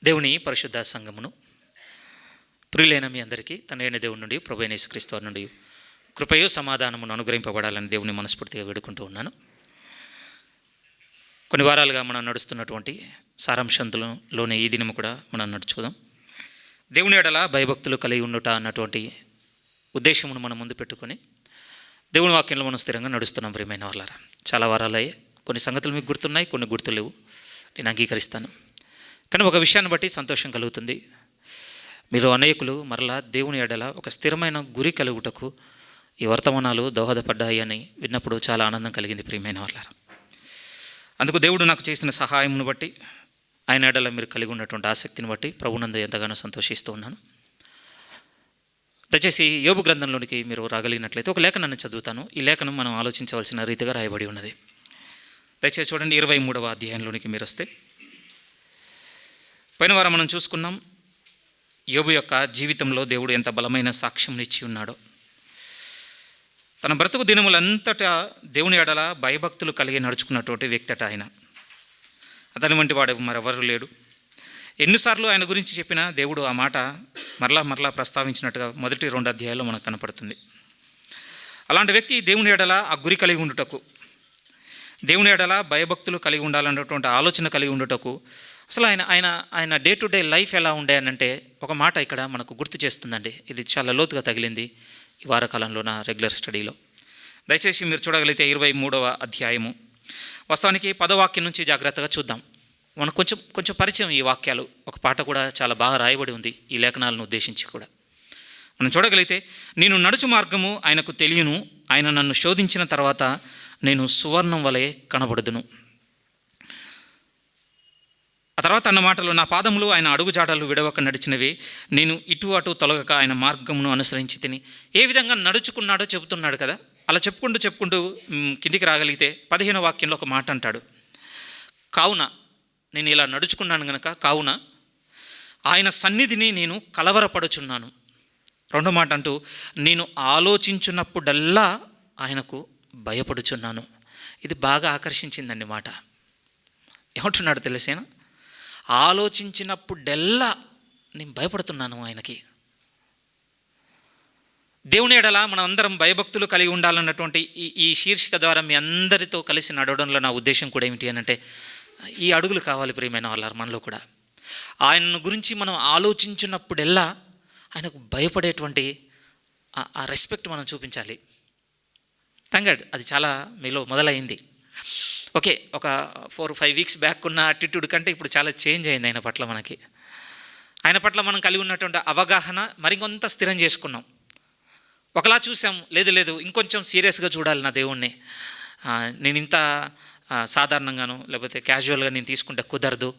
దేవుని పరిశుద్ధ సంఘమును ప్రియులైన మీ అందరికీ తండ్రైన దేవుని నుండి ప్రభువైన యేసుక్రీస్తు వారి నుండి కృపయు సమాధానమును అనుగ్రహింపబడాలని దేవుని మనస్ఫూర్తిగా వేడుకుంటూ ఉన్నాను. కొన్ని వారాలుగా మనం నడుస్తున్నటువంటి సారాంశంలోనే ఈ దినము కూడా మనం నడుచుకుందాం. దేవుని ఎడల భయభక్తులు కలిగి ఉండుట అన్నటువంటి ఉద్దేశమును మనం ముందు పెట్టుకొని దేవుని వాక్యంలో మనం స్థిరంగా నడుస్తున్నాం. ప్రియమైన వాళ్ళారా, చాలా వారాలయ్యే కొన్ని సంగతులు మీకు గుర్తున్నాయి, కొన్ని గుర్తులేవు. నేను అంగీకరిస్తాను. కానీ ఒక విషయాన్ని బట్టి సంతోషం కలుగుతుంది. మీరు అనేకులు మరలా దేవుని ఎడల ఒక స్థిరమైన గురి కలుగుటకు ఈ వర్తమానాలు దోహదపడ్డాయి అని విన్నప్పుడు చాలా ఆనందం కలిగింది. ప్రియమైన వాళ్ళారా, అందుకు దేవుడు నాకు చేసిన సహాయమును బట్టి, ఆయన ఎడల మీరు కలిగి ఉన్నటువంటి ఆసక్తిని బట్టి ప్రభునందు ఎంతగానో సంతోషిస్తూ ఉన్నాను. దయచేసి యోబు గ్రంథంలోనికి మీరు రాగలిగినట్లయితే ఒక లేఖనాన్ని చదువుతాను. ఈ లేఖనం మనం ఆలోచించవలసిన రీతిగా రాయబడి ఉన్నది. దయచేసి చూడండి, 23వ అధ్యాయంలోనికి మీరు వస్తే, పోయిన వారం మనం చూసుకున్నాం యోబు యొక్క జీవితంలో దేవుడు ఎంత బలమైన సాక్ష్యం ఇచ్చి ఉన్నాడో. తన బ్రతుకు దినములంతటా దేవుని ఎడల భయభక్తులు కలిగి నడుచుకున్నటువంటి వ్యక్తి అట ఆయన. అతని వంటి వాడు మరెవరు లేడు. ఎన్నిసార్లు ఆయన గురించి చెప్పినా దేవుడు ఆ మాట మరలా ప్రస్తావించినట్టుగా మొదటి 2 అధ్యాయాల్లో మనకు కనపడుతుంది. అలాంటి వ్యక్తి దేవుని ఎడల ఆ గురి కలిగి ఉండుటకు, దేవుని ఎడల భయభక్తులు కలిగి ఉండాలన్నటువంటి ఆలోచన కలిగి ఉండుటకు, అసలు ఆయన డే టు డే లైఫ్ ఎలా ఉండే అనంటే ఒక మాట ఇక్కడ మనకు గుర్తు చేస్తుందండి. ఇది చాలా లోతుగా తగిలింది ఈ వారకాలంలో నా రెగ్యులర్ స్టడీలో. దయచేసి మీరు చూడగలిగితే 23వ అధ్యాయము, వాస్తవానికి 10వ వాక్యం నుంచి జాగ్రత్తగా చూద్దాం. మనకు కొంచెం పరిచయం ఈ వాక్యాలు. ఒక పాట కూడా చాలా బాగా రాయబడి ఉంది ఈ లేఖనాలను ఉద్దేశించి కూడా. మనం చూడగలిగితే, నేను నడుచు మార్గము ఆయనకు తెలియను, ఆయన నన్ను శోధించిన తర్వాత నేను సువర్ణం వలె కనబడుదును. ఆ తర్వాత అన్న మాటలు, నా పాదములు ఆయన అడుగుజాడలు విడవక నడిచినవి, నేను ఇటు అటు తొలగక ఆయన మార్గమును అనుసరించి తిని. ఏ విధంగా నడుచుకున్నాడో చెబుతున్నాడు కదా. అలా చెప్పుకుంటూ కిందికి రాగలిగితే 15వ వాక్యంలో ఒక మాట అంటాడు, కావున నేను ఇలా నడుచుకున్నాను గనక, కావున ఆయన సన్నిధిని నేను కలవరపడుచున్నాను. రెండో మాట అంటూ, నేను ఆలోచించున్నప్పుడల్లా ఆయనకు భయపడుచున్నాను. ఇది బాగా ఆకర్షించిందండి మాట. ఏమంటున్నాడు తెలిసేనా? ఆలోచించినప్పుడల్లా నేను భయపడుతున్నాను ఆయనకి. దేవుని ఎడల మనం అందరం భయభక్తులు కలిగి ఉండాలన్నటువంటి ఈ శీర్షిక ద్వారా మీ అందరితో కలిసి నడవడంలో నా ఉద్దేశం కూడా ఏమిటి అనంటే, ఈ అడుగులు కావాలి ప్రియమైన వాళ్ళ మనలో కూడా. ఆయనను గురించి మనం ఆలోచించినప్పుడల్లా ఆయనకు భయపడేటువంటి ఆ రెస్పెక్ట్ మనం చూపించాలి. థ్యాంక్ అది చాలా మీలో మొదలైంది. ఓకే, ఒక 4-5 వీక్స్ బ్యాక్ ఉన్న యాటిట్యూడ్ కంటే ఇప్పుడు చాలా చేంజ్ అయింది ఆయన పట్ల. ఆయన పట్ల మనం కలిగి ఉన్నటువంటి అవగాహన మరికొంత స్థిరం చేసుకున్నాం. ఒకలా చూసాం, లేదు ఇంకొంచెం సీరియస్గా చూడాలి నా దేవుణ్ణి, నేను ఇంత సాధారణంగాను లేకపోతే క్యాజువల్గా నేను తీసుకుంటే కుదరదు.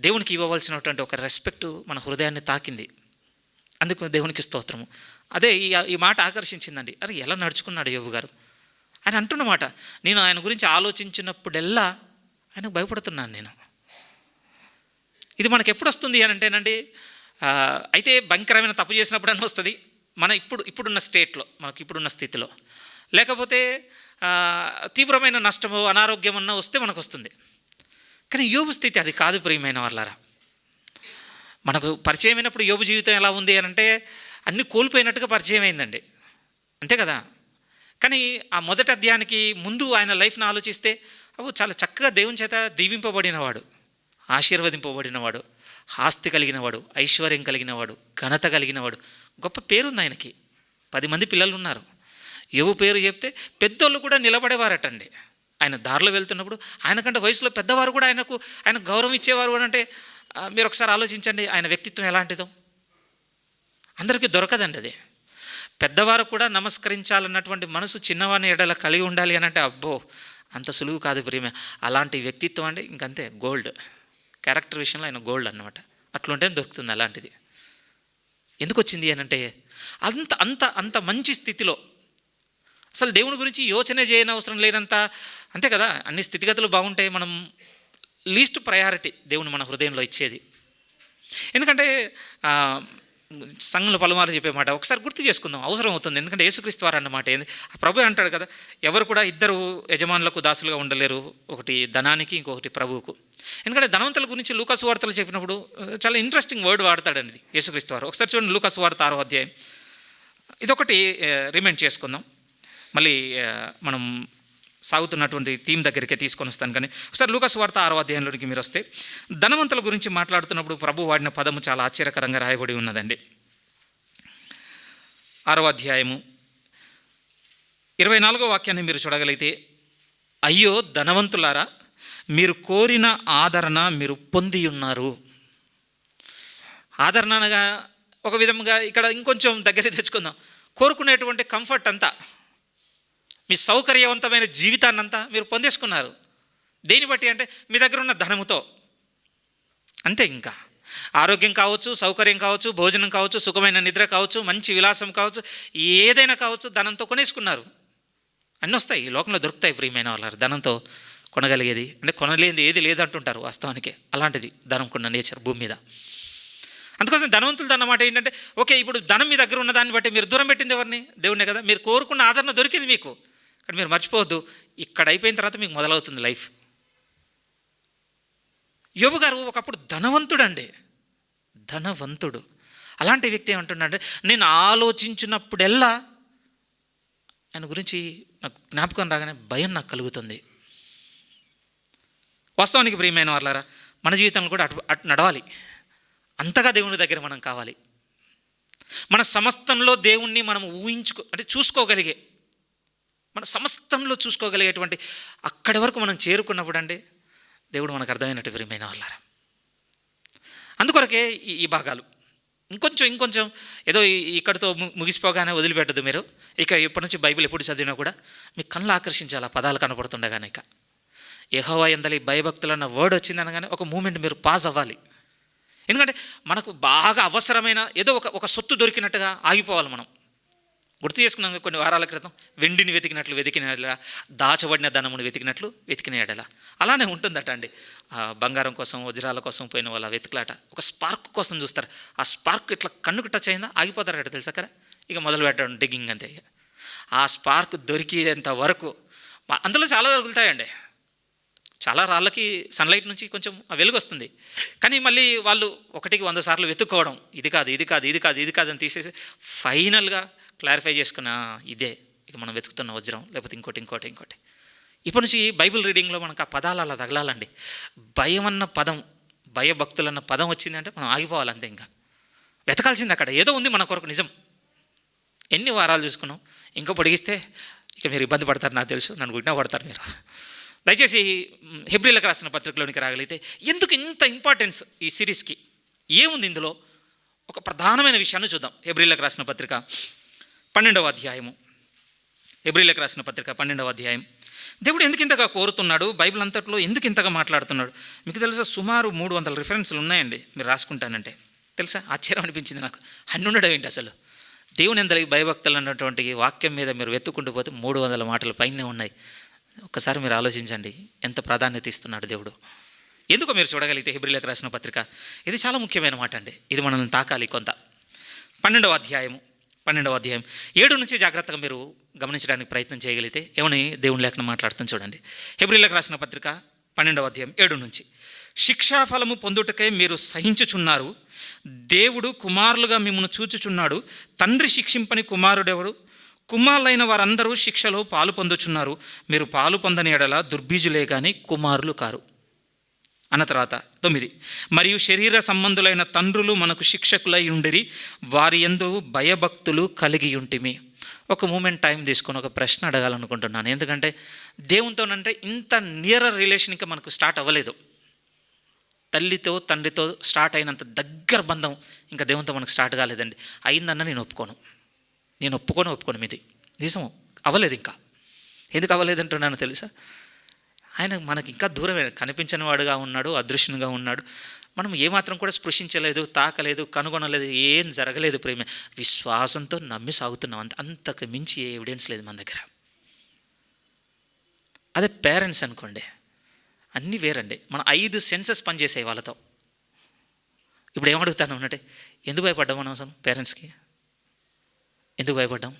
దేవునికి ఇవ్వవలసినటువంటి ఒక రెస్పెక్ట్ మన హృదయాన్ని తాకింది. అందుకు దేవునికి స్తోత్రము. అదే ఈ మాట ఆకర్షించిందండి. అరే, ఎలా నడుచుకున్నాడు యోబు గారు ఆయన అంటున్నమాట. నేను ఆయన గురించి ఆలోచించినప్పుడల్లా ఆయనకు భయపడుతున్నాను నేను. ఇది మనకు ఎప్పుడు వస్తుంది అని అంటేనండి, అయితే భయంకరమైన తప్పు చేసినప్పుడన్నా వస్తుంది మన ఇప్పుడున్న స్టేట్లో, మనకి ఇప్పుడున్న స్థితిలో. లేకపోతే తీవ్రమైన నష్టము, అనారోగ్యం అన్న వస్తే మనకు వస్తుంది. కానీ యోబు స్థితి అది కాదు ప్రియమైన వాళ్ళారా. మనకు పరిచయం అయినప్పుడు యోబు జీవితం ఎలా ఉంది అని అంటే అన్నీ కోల్పోయినట్టుగా పరిచయం అయిందండి, అంతే కదా. కానీ ఆ మొదటి అధ్యాయానికి ముందు ఆయన లైఫ్ని ఆలోచిస్తే చాలా చక్కగా దేవుని చేత దీవింపబడినవాడు, ఆశీర్వదింపబడినవాడు, ఆస్తి కలిగినవాడు, ఐశ్వర్యం కలిగినవాడు, ఘనత కలిగినవాడు, గొప్ప పేరుంది ఆయనకి. 10 మంది పిల్లలు ఉన్నారు. యోబు పేరు చెప్తే పెద్దోళ్ళు కూడా నిలబడేవారటండి. ఆయన దారిలో వెళ్తున్నప్పుడు ఆయనకంటే వయసులో పెద్దవారు కూడా ఆయనకు గౌరవం ఇచ్చేవారు అని అంటే మీరు ఒకసారి ఆలోచించండి ఆయన వ్యక్తిత్వం ఎలాంటిదో. అందరికీ దొరకదండి అది. పెద్దవారు కూడా నమస్కరించాలన్నటువంటి మనసు చిన్నవాడిని ఎడల కలిగి ఉండాలి అని అంటే అబ్బో అంత సులువు కాదు ప్రియమే. అలాంటి వ్యక్తిత్వం అంటే ఇంకంతే, గోల్డ్. క్యారెక్టర్ విషయంలో ఆయన గోల్డ్ అన్నమాట. అట్లుంటేనే దొరుకుతుంది అలాంటిది. ఎందుకు వచ్చింది అని అంటే అంత అంత అంత మంచి స్థితిలో అసలు దేవుని గురించి యోచన చేయనవసరం లేనంత, అంతే కదా. అన్ని స్థితిగతులు బాగుంటాయి, మనం లీస్ట్ ప్రయారిటీ దేవుని మన హృదయంలో ఇచ్చేది. ఎందుకంటే సంఘంలో పలుమార్లు చెప్పే మాట ఒకసారి గుర్తు చేసుకుందాం, అవసరం అవుతుంది. ఎందుకంటే యేసుక్రీస్తు వారు అన్నమాట ఏంది, ప్రభు అంటాడు కదా, ఎవరు కూడా ఇద్దరు యజమానులకు దాసులుగా ఉండలేరు, ఒకటి ధనానికి, ఇంకొకటి ప్రభువుకు. ఎందుకంటే ధనవంతుల గురించి లూకాసు వార్తలు చెప్పినప్పుడు చాలా ఇంట్రెస్టింగ్ వర్డ్ వాడతాడండి యేసుక్రీస్తు వారు. ఒకసారి చూడండి, లూకాసు వార్త 6వ అధ్యాయం. ఇదొకటి రిమైండ్ చేసుకుందాం, మళ్ళీ మనం సాగుతున్నటువంటి థీమ్ దగ్గరికి తీసుకొని వస్తాను. కానీ ఒకసారి లూకాసు వార్త 6వ అధ్యాయంలోనికి మీరు వస్తే, ధనవంతుల గురించి మాట్లాడుతున్నప్పుడు ప్రభు వాడిన పదము చాలా ఆశ్చర్యకరంగా రాయబడి ఉన్నదండి. 6వ అధ్యాయము 24వ వాక్యాన్ని మీరు చూడగలిగితే, అయ్యో ధనవంతులారా, మీరు కోరిన ఆదరణ మీరు పొంది ఉన్నారు. ఆదరణ అనగా ఒక విధంగా ఇక్కడ ఇంకొంచెం దగ్గర తెచ్చుకుందాం, కోరుకునేటువంటి కంఫర్ట్ అంతా, మీ సౌకర్యవంతమైన జీవితాన్నంతా మీరు పొందేసుకున్నారు. దేని బట్టి అంటే మీ దగ్గర ఉన్న ధనముతో, అంతే. ఇంకా ఆరోగ్యం కావచ్చు, సౌకర్యం కావచ్చు, భోజనం కావచ్చు, సుఖమైన నిద్ర కావచ్చు, మంచి విలాసం కావచ్చు, ఏదైనా కావచ్చు, ధనంతో కొనేసుకున్నారు. అన్నీ వస్తాయి, ఈ లోకంలో దొరుకుతాయి ప్రియమైన వాళ్ళారు. ధనంతో కొనగలిగేది అంటే కొనలేనిది ఏది లేదంటుంటారు వాస్తవానికి. అలాంటిది ధనంకున్న నేచర్ భూమి మీద. అందుకోసం ధనవంతులతో అన్నమాట ఏంటంటే, ఓకే ఇప్పుడు ధనం మీ దగ్గర ఉన్న దాన్ని బట్టి మీరు దూరం పెట్టింది ఎవరిని? దేవుణ్ణే కదా. మీరు కోరుకున్న ఆదరణ దొరికింది మీకు. కానీ మీరు మర్చిపోవద్దు, ఇక్కడ అయిపోయిన తర్వాత మీకు మొదలవుతుంది లైఫ్. యోబు గారు ఒకప్పుడు ధనవంతుడు అండి, ధనవంతుడు. అలాంటి వ్యక్తి ఏమంటున్నాడంటే, నేను ఆలోచించినప్పుడెల్లా ఆయన గురించి నాకు జ్ఞాపకం రాగానే భయం నాకు కలుగుతుంది. వాస్తవానికి ప్రియమైన వాళ్ళారా, మన జీవితంలో కూడా అటు నడవాలి. అంతగా దేవుని దగ్గర మనం కావాలి. మన సమస్తంలో దేవుణ్ణి మనం అంటే చూసుకోగలిగే, మన సమస్తంలో చూసుకోగలిగేటువంటి అక్కడి వరకు మనం చేరుకున్నప్పుడు అండి దేవుడు మనకు అర్థమైనట్టు ప్రియమైన వాళ్ళారా. అందుకొరకే ఈ భాగాలు ఇంకొంచెం ఏదో ఇక్కడితో ముగిసిపోగానే వదిలిపెట్టదు మీరు. ఇక ఇప్పటి నుంచి బైబిల్ ఎప్పుడు చదివినా కూడా మీ కళ్ళు ఆకర్షించాలి, ఆ పదాలు కనపడుతుండగానే. ఇక యెహోవా యందలి భయభక్తులు అన్న వర్డ్ వచ్చిందనగానే ఒక మూమెంట్ మీరు పాజ్ అవ్వాలి. ఎందుకంటే మనకు బాగా అవసరమైన ఏదో ఒక సొత్తు దొరికినట్టుగా ఆగిపోవాలి మనం. గుర్తు చేసుకున్నాం కొన్ని వారాల క్రితం, వెండిని వెతికినట్లు వెతికిన ఎడల, దాచబడిన ధనమును వెతికినట్లు వెతికిన ఎడల. అలానే ఉంటుందట అండి. బంగారం కోసం, వజ్రాల కోసం పోయిన వాళ్ళ వెతుకులాట ఒక స్పార్క్ కోసం చూస్తారు. ఆ స్పార్క్ ఇట్లా కన్నుకు టచ్ అయిందా ఆగిపోతారట తెలుసా కదా. ఇక మొదలు పెట్టడం డిగ్గింగ్ అంతే. ఇక ఆ స్పార్క్ దొరికేంత వరకు అందులో చాలా దొరుకుతాయండి. చాలా రాళ్ళకి సన్లైట్ నుంచి కొంచెం వెలుగు వస్తుంది, కానీ మళ్ళీ వాళ్ళు 1కి 100 సార్లు వెతుక్కోవడం, ఇది కాదు అని తీసేసి ఫైనల్గా క్లారిఫై చేసుకున్న ఇదే ఇక మనం వెతుకుతున్న వజ్రం, లేకపోతే ఇంకోటి. ఇప్పటి నుంచి బైబిల్ రీడింగ్లో మనకు ఆ పదాలు అలా తగలాలండి. భయం అన్న పదం, భయభక్తులన్న పదం వచ్చిందంటే మనం ఆగిపోవాలంతే. ఇంకా వెతకాల్సింది అక్కడ ఏదో ఉంది మన కొరకు నిజం. ఎన్ని వారాలు చూసుకున్నాం, ఇంకా పొడిగిస్తే ఇక మీరు ఇబ్బంది పడతారు, నాకు తెలుసు, నన్ను గుడినా పడతారు మీరు. దయచేసి హెబ్రీలకు రాసిన పత్రికలోనికి రాగలిగితే, ఎందుకు ఇంత ఇంపార్టెన్స్ ఈ సిరీస్కి, ఏముంది ఇందులో, ఒక ప్రధానమైన విషయాన్ని చూద్దాం. హెబ్రీలకు రాసిన పత్రిక 12వ అధ్యాయము. హెబ్రీలకు రాసిన పత్రిక 12వ అధ్యాయం. దేవుడు ఎందుకు ఇంతగా కోరుతున్నాడు, బైబిల్ అంతట్లో ఎందుకు ఇంతగా మాట్లాడుతున్నాడు మీకు తెలుసా? సుమారు 300 రిఫరెన్స్లు ఉన్నాయండి. మీరు రాసుకుంటానంటే తెలుసా, ఆశ్చర్యం అనిపించింది నాకు. అన్ని ఉండడం ఏంటి అసలు. దేవుని ఎందరికి భయభక్తులు అన్నటువంటి వాక్యం మీద మీరు వెతుక్కుంటూ పోతే 300 మాటల పైనే ఉన్నాయి. ఒక్కసారి మీరు ఆలోచించండి ఎంత ప్రాధాన్యత ఇస్తున్నాడు దేవుడు. ఎందుకో మీరు చూడగలిగితే హెబ్రీలకు రాసిన పత్రిక ఇది చాలా ముఖ్యమైన మాట అండి. ఇది మనల్ని తాకాలి కొంత. 12వ అధ్యాయం 7 నుంచి జాగ్రత్తగా మీరు గమనించడానికి ప్రయత్నం చేయగలిగితే ఏమని దేవుని లేఖనం మాట్లాడుతుంది చూడండి. హెబ్రీలకు రాసిన పత్రిక 12వ అధ్యాయం 7 నుంచి, శిక్షాఫలము పొందుటకై మీరు సహించుచున్నారు, దేవుడు కుమారులుగా మిమ్మల్ని చూచుచున్నాడు, తండ్రి శిక్షింపని కుమారుడెవడు? కుమారులైన వారందరూ శిక్షలో పాలు పొందుచున్నారు, మీరు పాలు పొందని ఎడల దుర్బీజులే కానీ కుమారులు కారు అన్న తర్వాత 9, మరియు శరీర సంబంధులైన తండ్రులు మనకు శిక్షకులై ఉండిరి, వారి యందు భయభక్తులు కలిగి ఉంటిమి. ఒక మూమెంట్ టైం తీసుకొని ఒక ప్రశ్న అడగాలనుకుంటున్నాను. ఎందుకంటే దేవునితోనంటే ఇంత నియర్ రిలేషన్ ఇంకా మనకు స్టార్ట్ అవ్వలేదు. తల్లితో తండ్రితో స్టార్ట్ అయినంత దగ్గర బంధం ఇంకా దేవునితో మనకు స్టార్ట్ కాలేదండి. అయిందన్న నేను ఒప్పుకోను మీది నిజం అవ్వలేదు. ఇంకా ఎందుకు అవ్వలేదంటున్నాను తెలుసా? ఆయన మనకి ఇంకా దూరమే, కనిపించని వాడుగా ఉన్నాడు, అదృశ్యంగా ఉన్నాడు. మనం ఏమాత్రం కూడా స్పృశించలేదు, తాకలేదు, కనుగొనలేదు, ఏం జరగలేదు. ప్రేమ విశ్వాసంతో నమ్మి సాగుతున్నాం. అంతకు మించి ఏ ఎవిడెన్స్ లేదు మన దగ్గర. అదే పేరెంట్స్ అనుకోండి, అన్నీ వేరండి. మన 5 సెన్సెస్ పనిచేసాయి వాళ్ళతో. ఇప్పుడు ఏమడుగుతాను అంటే, ఎందుకు భయపడ్డాం మనం అసలు పేరెంట్స్కి? ఎందుకు భయపడ్డాం?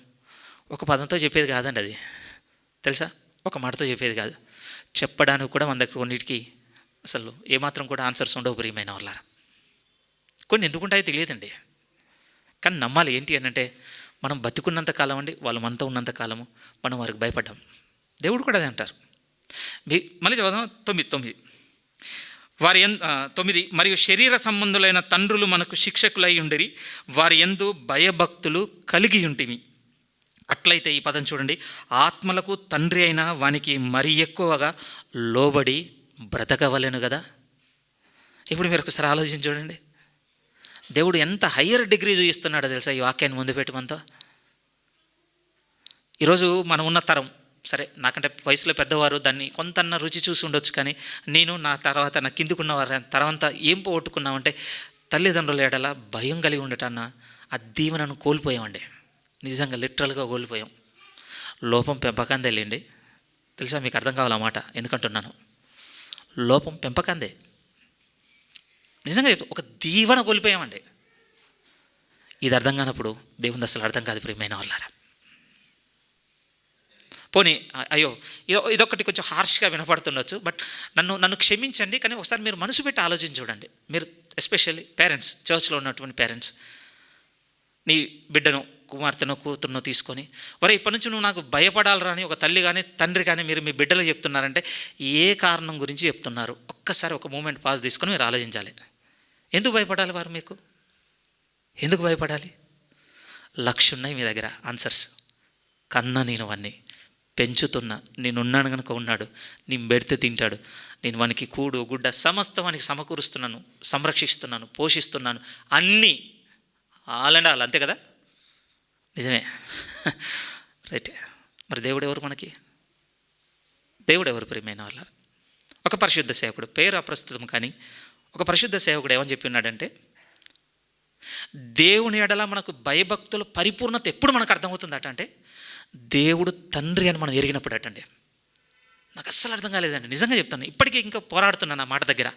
ఒక పదంతో చెప్పేది కాదండి అది, తెలుసా? ఒక మాటతో చెప్పేది కాదు. చెప్పడానికి కూడా మన దగ్గర కొన్నిటికి అసలు ఏమాత్రం కూడా ఆన్సర్స్ ఉండవు ప్రియమైన వాళ్ళారా. కొన్ని ఎందుకుంటాయో తెలియదండి, కానీ నమ్మాలి. ఏంటి అని అంటే, మనం బతికున్నంత కాలం అండి, వాళ్ళు మనతో ఉన్నంత కాలము మనం వారికి భయపడ్డాం. దేవుడు కూడా అదే అంటారు. మళ్ళీ చదువుదాం 9 వారి 9 మరియు శరీర సంబంధులైన తండ్రులు మనకు శిక్షకులై ఉండిరి, వారి యందు భయభక్తులు కలిగి ఉంటిమి. అట్లయితే ఈ పదం చూడండి, ఆత్మలకు తండ్రి అయిన వానికి మరి ఎక్కువగా లోబడి బ్రతకవలెను కదా. ఇప్పుడు మీరు ఒకసారి ఆలోచించి చూడండి, దేవుడు ఎంత హయ్యర్ డిగ్రీ చూపిస్తున్నాడో తెలుసా ఈ వాక్యాన్ని ముందు పెట్టి మనతో. ఈరోజు మనం ఉన్న తరం, సరే నాకంటే వయసులో పెద్దవారు దాన్ని కొంతన్న రుచి చూసి ఉండొచ్చు, కానీ నేను నా తర్వాత నా కిందికున్న వారి తర్వాత ఏం పోగొట్టుకున్నామంటే, తల్లిదండ్రుల ఎడల భయం కలిగి ఉండటాన్న ఆ దీవెనను కోల్పోయామండి. నిజంగా లిటరల్గా కోల్పోయాం. లోపం పెంపకందే లేండి, తెలుసా? మీకు అర్థం కావాలన్నమాట ఎందుకంటున్నాను. లోపం పెంపకందే, నిజంగా ఒక దీవెన కోల్పోయామండి. ఇది అర్థం కానప్పుడు దేవుని అసలు అర్థం కాదు ప్రియమైన వాళ్ళారా. పోనీ అయ్యో ఇదొకటి కొంచెం హార్ష్గా వినపడుతుండొచ్చు, బట్ నన్ను క్షమించండి, కానీ ఒకసారి మీరు మనసు పెట్టి ఆలోచించి చూడండి. మీరు ఎస్పెషల్లీ పేరెంట్స్, చర్చ్లో ఉన్నటువంటి పేరెంట్స్, నీ బిడ్డను, కుమార్తెనో కూతురునో తీసుకొని, వరే ఇప్పటి నుంచి నువ్వు నాకు భయపడాలరా అని ఒక తల్లి కానీ తండ్రి కానీ మీరు మీ బిడ్డలు చెప్తున్నారంటే ఏ కారణం గురించి చెప్తున్నారు? ఒక్కసారి ఒక మూమెంట్ పాజ్ తీసుకొని మీరు ఆలోచించాలి. ఎందుకు భయపడాలి వారు మీకు? ఎందుకు భయపడాలి? లక్ష ఉన్నాయి మీ దగ్గర ఆన్సర్స్. కన్నా నేను వాన్ని పెంచుతున్నా, నేనున్నాను కనుక ఉన్నాడు, నేను పెడితే తింటాడు, నేను వానికి కూడు గుడ్డ సమస్తం వానికి సమకూరుస్తున్నాను, సంరక్షిస్తున్నాను, పోషిస్తున్నాను, అన్నీ ఆల్ అండ్ ఆల్, అంతే కదా? నిజమే, రైట్. మరి దేవుడు ఎవరు మనకి? దేవుడు ఎవరు ప్రియమైన వాళ్ళ? ఒక పరిశుద్ధ సేవకుడు, పేరు అప్రస్తుతం కానీ ఒక పరిశుద్ధ సేవకుడు ఏమని చెప్పి ఉన్నాడంటే, దేవుని ఎడల మనకు భయభక్తుల పరిపూర్ణత ఎప్పుడు మనకు అర్థమవుతుందట అంటే, దేవుడు తండ్రి అని మనం ఎరిగినప్పుడు అటండి. నాకు అస్సలు అర్థం కాలేదండి, నిజంగా చెప్తాను. ఇప్పటికీ ఇంకా పోరాడుతున్నాను ఆ మాట దగ్గర.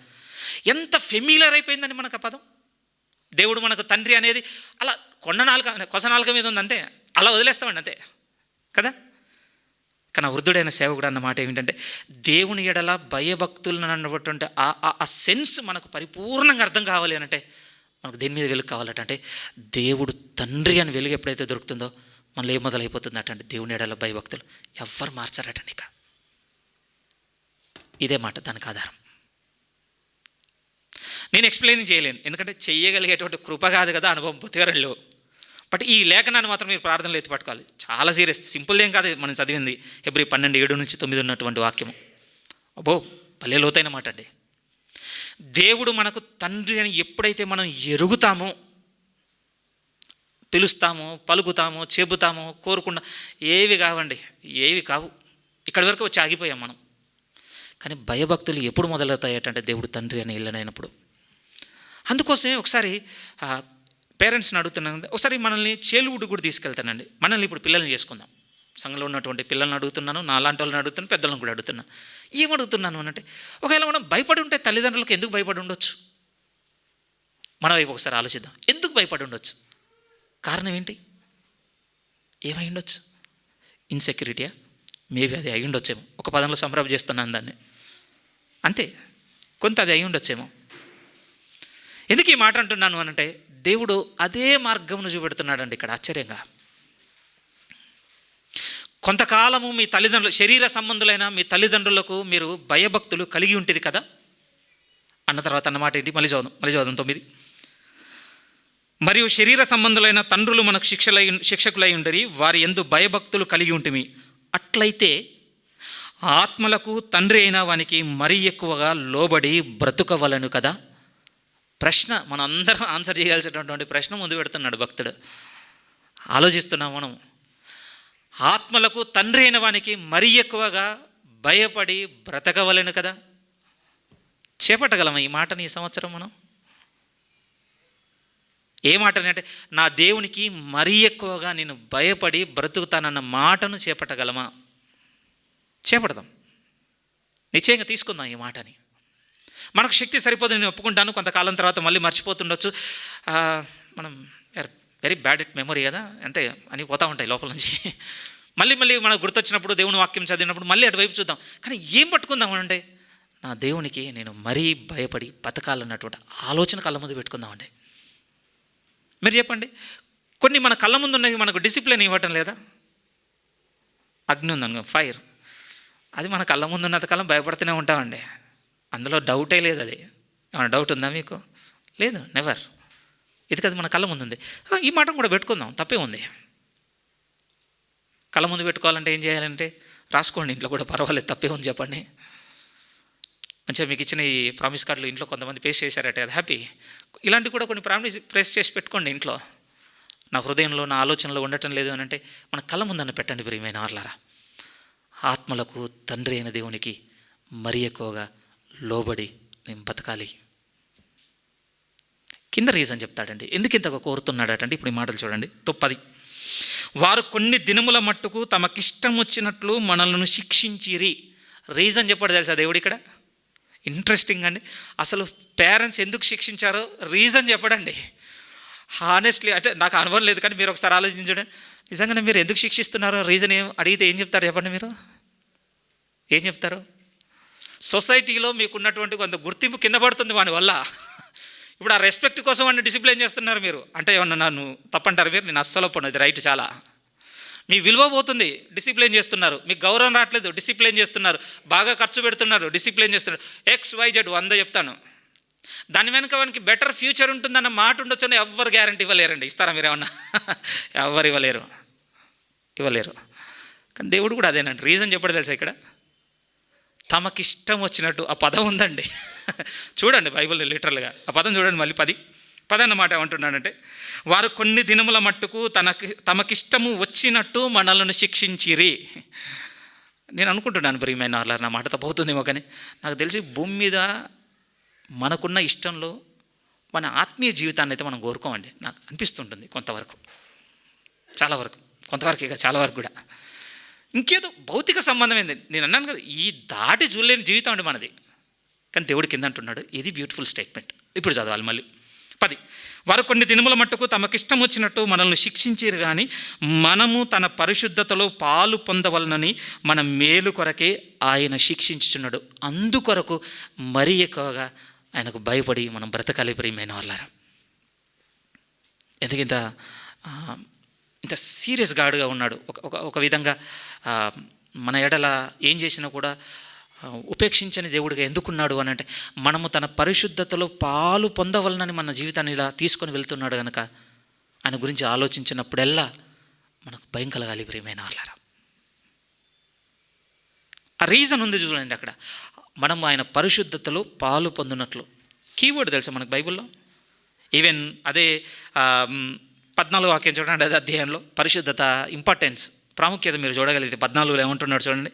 ఎంత ఫెమిలియర్ అయిపోయిందండి మనకు ఆ పదం. దేవుడు మనకు తండ్రి అనేది అలా కొస నాలుక మీద ఉంది అంతే, అలా వదిలేస్తామండి అంతే కదా. కానీ ఆ వృద్ధుడైన సేవకుడు అన్న మాట ఏమిటంటే, దేవుని ఎడల భయభక్తులను అన్నటువంటి ఆ సెన్స్ మనకు పరిపూర్ణంగా అర్థం కావాలి అని అంటే, మనకు దేని మీద వెలుగు కావాలట అంటే, దేవుడు తండ్రి అని వెలుగు ఎప్పుడైతే దొరుకుతుందో మనలో ఏం మొదలైపోతుంది అంటే, దేవుని ఎడల భయభక్తులు ఎవ్వరు మార్చారటండి. ఇక ఇదే మాట దానికి ఆధారం. నేను ఎక్స్ప్లెయిన్ చేయలేను, ఎందుకంటే చెయ్యగలిగేటువంటి కృప కాదు కదా, అనుభవం బుద్ధిగారంలో. బట్ ఈ లేఖనాన్ని మాత్రం మీరు ప్రార్థనలు ఎత్తి పట్టుకోవాలి. చాలా సీరియస్, సింపుల్ ఏం కాదు. మనం చదివింది Hebrew 12:7-9 ఉన్నటువంటి వాక్యము. అబ్బో భలే లోతైన మాట అండి. దేవుడు మనకు తండ్రి అని ఎప్పుడైతే మనం ఎరుగుతామో, పిలుస్తామో, పలుకుతామో, చెబుతామో, కోరుకుండా ఏవి కావండి, ఏవి కావు. ఇక్కడి వరకు వచ్చి ఆగిపోయాం మనం. కానీ భయభక్తులు ఎప్పుడు మొదలవుతాయటంటే, దేవుడు తండ్రి అని వెళ్ళనైనప్పుడు. అందుకోసమే ఒకసారి పేరెంట్స్ని అడుగుతున్నాను, ఒకసారి మనల్ని చేలువుడు కూడా తీసుకెళ్తానండి. మనల్ని ఇప్పుడు పిల్లల్ని చేసుకుందాం. సంఘంలో ఉన్నటువంటి పిల్లల్ని అడుగుతున్నాను, నా లాంటి వాళ్ళని అడుగుతున్నాను, పెద్దలను కూడా అడుగుతున్నాను. ఏమడుగుతున్నాను అనంటే, ఒకవేళ మనం భయపడి ఉంటే తల్లిదండ్రులకు ఎందుకు భయపడి ఉండొచ్చు? మన వైపు ఒకసారి ఆలోచిద్దాం. ఎందుకు భయపడి ఉండొచ్చు? కారణం ఏంటి? ఏమై ఉండొచ్చు? ఇన్సెక్యూరిటీయా? మేబీ అది అయి ఉండొచ్చేమో. ఒక పదంలో సంప్రభ చేస్తున్నాను దాన్ని, అంతే. కొంత అది అయి ఉండొచ్చేమో. ఎందుకు ఈ మాట అంటున్నాను అనంటే, దేవుడు అదే మార్గమును చూపెడుతున్నాడండి ఇక్కడ. ఆశ్చర్యంగా, కొంతకాలము మీ తల్లిదండ్రులు, శరీర సంబంధులైన మీ తల్లిదండ్రులకు మీరు భయభక్తులు కలిగి ఉంటుంది కదా అన్న తర్వాత అన్నమాట ఏంటి? మళ్ళీ చదువుదాం 9. మరియు శరీర సంబంధులైన తండ్రులు మనకు శిక్షకులై ఉండరి, వారి యందు భయభక్తులు కలిగి ఉంటిమి. అట్లయితే ఆత్మలకు తండ్రి అయిన వానికి మరీ ఎక్కువగా లోబడి బ్రతుకవలను కదా. ప్రశ్న మనం అందరం ఆన్సర్ చేయాల్సినటువంటి ప్రశ్న ముందు పెడుతున్నాడు భక్తుడు. ఆలోచిస్తున్నాం మనం. ఆత్మలకు తండ్రి అయిన వానికి మరీ ఎక్కువగా భయపడి బ్రతకవలను కదా. చేపట్టగలమా ఈ మాటని ఈ సంవత్సరం మనం? ఏ మాటని అంటే, నా దేవునికి మరీ ఎక్కువగా నేను భయపడి బ్రతుకుతానన్న మాటను చేపట్టగలమా? చేపడదాం, నిశ్చయంగా తీసుకుందాం ఈ మాటని. మనకు శక్తి సరిపోదు, నేను ఒప్పుకుంటాను, కొంతకాలం తర్వాత మళ్ళీ మర్చిపోతుండొచ్చు. మనం వెరీ బ్యాడ్ ఎట్ మెమరీ కదా, అంతే అని పోతూ ఉంటాయి లోపల నుంచి. మళ్ళీ మనకు గుర్తొచ్చినప్పుడు దేవుని వాక్యం చదివినప్పుడు మళ్ళీ అటువైపు చూద్దాం. కానీ ఏం పట్టుకుందామంటే, నా దేవునికి నేను మరీ భయపడి బతకాలన్నటువంటి ఆలోచన కళ్ళ ముందు పెట్టుకుందామండి. మీరు చెప్పండి, కొన్ని మన కళ్ళ ముందు ఉన్నవి మనకు డిసిప్లిన్ ఇవ్వటం లేదా? అగ్ని ఉందనుకో, ఫైర్, అది మన కళ్ళ ముందు ఉన్నంతకాలం భయపడుతూనే ఉంటామండి, అందులో డౌటే లేదు. అది ఏమైనా డౌట్ ఉందా మీకు? లేదు, నెవర్. ఇది కదా మన కళ్ళ ముందు ఉంది. ఈ మాట కూడా పెట్టుకుందాం, తప్పే ఉంది. కళ్ళ ముందు పెట్టుకోవాలంటే ఏం చేయాలంటే రాసుకోండి ఇంట్లో కూడా, పర్వాలేదు, తప్పే ఉంది చెప్పండి. మంచిగా మీకు ఇచ్చిన ఈ ప్రామిస్ కార్డులు ఇంట్లో కొంతమంది పేస్ట్ చేశారట, అది హ్యాపీ. ఇలాంటివి కూడా కొన్ని ప్రామిస్ ప్రెస్ చేసి పెట్టుకోండి ఇంట్లో. నా హృదయంలో, నా ఆలోచనలో ఉండటం లేదు అని అంటే మన కళ్ళ ముందన్న పెట్టండి. ప్రియమైన వారలారా, ఆత్మలకు తండ్రి అయిన దేవునికి మరి ఎక్కువగా లోబడి నేను బతకాలి. కింద రీజన్ చెప్తాడండి, ఎందుకు ఇంతగా కోరుతున్నాడటండి. ఇప్పుడు ఈ మాటలు చూడండి. 10, వారు కొన్ని దినముల మట్టుకు తమకిష్టం వచ్చినట్లు మనల్ని శిక్షించిరి. రీజన్ చెప్పాడు తెలుసా దేవుడు ఇక్కడ. ఇంట్రెస్టింగ్ అండి. అసలు పేరెంట్స్ ఎందుకు శిక్షించారో రీజన్ చెప్పడండి. హానెస్ట్లీ, అంటే నాకు అనుభవం లేదు కానీ మీరు ఒకసారి ఆలోచించండి. నిజంగానే మీరు ఎందుకు శిక్షిస్తున్నారో రీజన్ అడిగితే ఏం చెప్తారు చెప్పండి? మీరు ఏం చెప్తారు? సొసైటీలో మీకున్నటువంటి కొంత గుర్తింపు కింద పడుతుంది వాని వల్ల. ఇప్పుడు ఆ రెస్పెక్ట్ కోసం వాడిని డిసిప్లిన్ చేస్తున్నారు మీరు. అంటే ఏమన్నా నన్ను తప్పంటారు మీరు? నేను అస్సలు ఒప్పుకోను, అది రైట్. చాలా మీ విలువ పోతుంది, డిసిప్లిన్ చేస్తున్నారు. మీకు గౌరవం రావట్లేదు, డిసిప్లిన్ చేస్తున్నారు. బాగా ఖర్చు పెడుతున్నారు, డిసిప్లిన్ చేస్తున్నారు. XYZ 100 చెప్తాను. దాని వెనుక వానికి బెటర్ ఫ్యూచర్ ఉంటుందన్న మాట ఉండొచ్చు అని ఎవ్వరు గ్యారంటీ ఇవ్వలేరండి. ఇస్తారా మీరు ఏమన్నా? ఎవ్వరు ఇవ్వలేరు. కానీ దేవుడు కూడా అదేనండి రీజన్ చెప్పడం తెలుసా ఇక్కడ. తమకిష్టం వచ్చినట్టు, ఆ పదం ఉందండి. చూడండి బైబిల్ లిటరల్గా ఆ పదం చూడండి. మళ్ళీ 10 అన్నమాట ఏమంటున్నాడంటే, వారు కొన్ని దినముల మట్టుకు తమకిష్టము వచ్చినట్టు మనల్ని శిక్షించిరి. నేను అనుకుంటున్నాను ప్రియమైన వాళ్ళ, నా మాట తప్పవుతుందేమో కానీ నాకు తెలిసి భూమి మీద మనకున్న ఇష్టంలో మన ఆత్మీయ జీవితాన్ని అయితే మనం కోరుకోమండి. నాకు అనిపిస్తుంటుంది కొంతవరకు, చాలా వరకు, కొంతవరకు ఇక చాలా వరకు కూడా ఇంకేదో భౌతిక సంబంధమైంది. నేను అన్నాను కదా, ఈ దాటి చూడలేని జీవితం అండి మనది. కానీ దేవుడి కింద అంటున్నాడు, ఇది బ్యూటిఫుల్ స్టేట్మెంట్. ఇప్పుడు చదవాలి మళ్ళీ 10. వారు కొన్ని దినముల మట్టుకు తమకిష్టం వచ్చినట్టు మనల్ని శిక్షించారు, కానీ మనము తన పరిశుద్ధతలో పాలు పొందవలనని మన మేలు కొరకే ఆయన శిక్షించుచున్నాడు. అందుకొరకు మరీ ఎక్కువగా ఆయనకు భయపడి మనం బ్రతకాలి ప్రియమైన వాళ్ళారా. ఎందుకు ఇంత సీరియస్ గాడుగా ఉన్నాడు. ఒక విధంగా మన ఎడల ఏం చేసినా కూడా ఉపేక్షించని దేవుడిగా ఎందుకున్నాడు అని అంటే, మనము తన పరిశుద్ధతలో పాలు పొందవలనని మన జీవితాన్ని ఇలా తీసుకొని వెళ్తున్నాడు కనుక ఆయన గురించి ఆలోచించినప్పుడల్లా మనకు భయం కలగాలి ప్రియమైన వాళ్ళారా. ఆ రీజన్ ఉంది చూడండి అక్కడ, మనం ఆయన పరిశుద్ధతలో పాలు పొందినట్లు. కీవర్డ్ తెలుసా మనకు బైబిల్లో. ఈవెన్ అదే 14 వాక్యం చూడండి, అదే అధ్యాయంలో పరిశుద్ధత ఇంపార్టెన్స్, ప్రాముఖ్యత మీరు చూడగలిగితే 14లో ఏమంటున్నాడు చూడండి.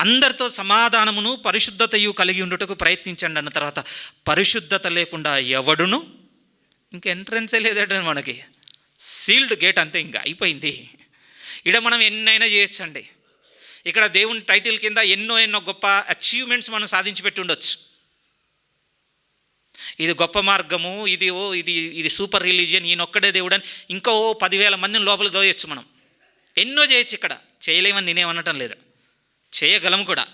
అందరితో సమాధానమును పరిశుద్ధతయు కలిగి ఉండుటకు ప్రయత్నించండి అన్న తర్వాత, పరిశుద్ధత లేకుండా ఎవడును, ఇంకా ఎంట్రన్సే లేదంటే మనకి, సీల్డ్ గేట్, అంతే, ఇంకా అయిపోయింది. ఇక్కడ మనం ఎన్నైనా చేయొచ్చండి. ఇక్కడ దేవుని టైటిల్ కింద ఎన్నో గొప్ప అచీవ్మెంట్స్ మనం సాధించి పెట్టి ఉండొచ్చు. ఇది గొప్ప మార్గము, ఇది సూపర్ రిలీజియన్, ఈయనొక్కడే దేవుడు అని ఇంకో 10,000 మందిని లోపల దోయొచ్చు. మనం ఎన్నో చేయొచ్చు. ఇక్కడ చేయలేమని నేనేమనటం లేదు, చేయగలము కూడా.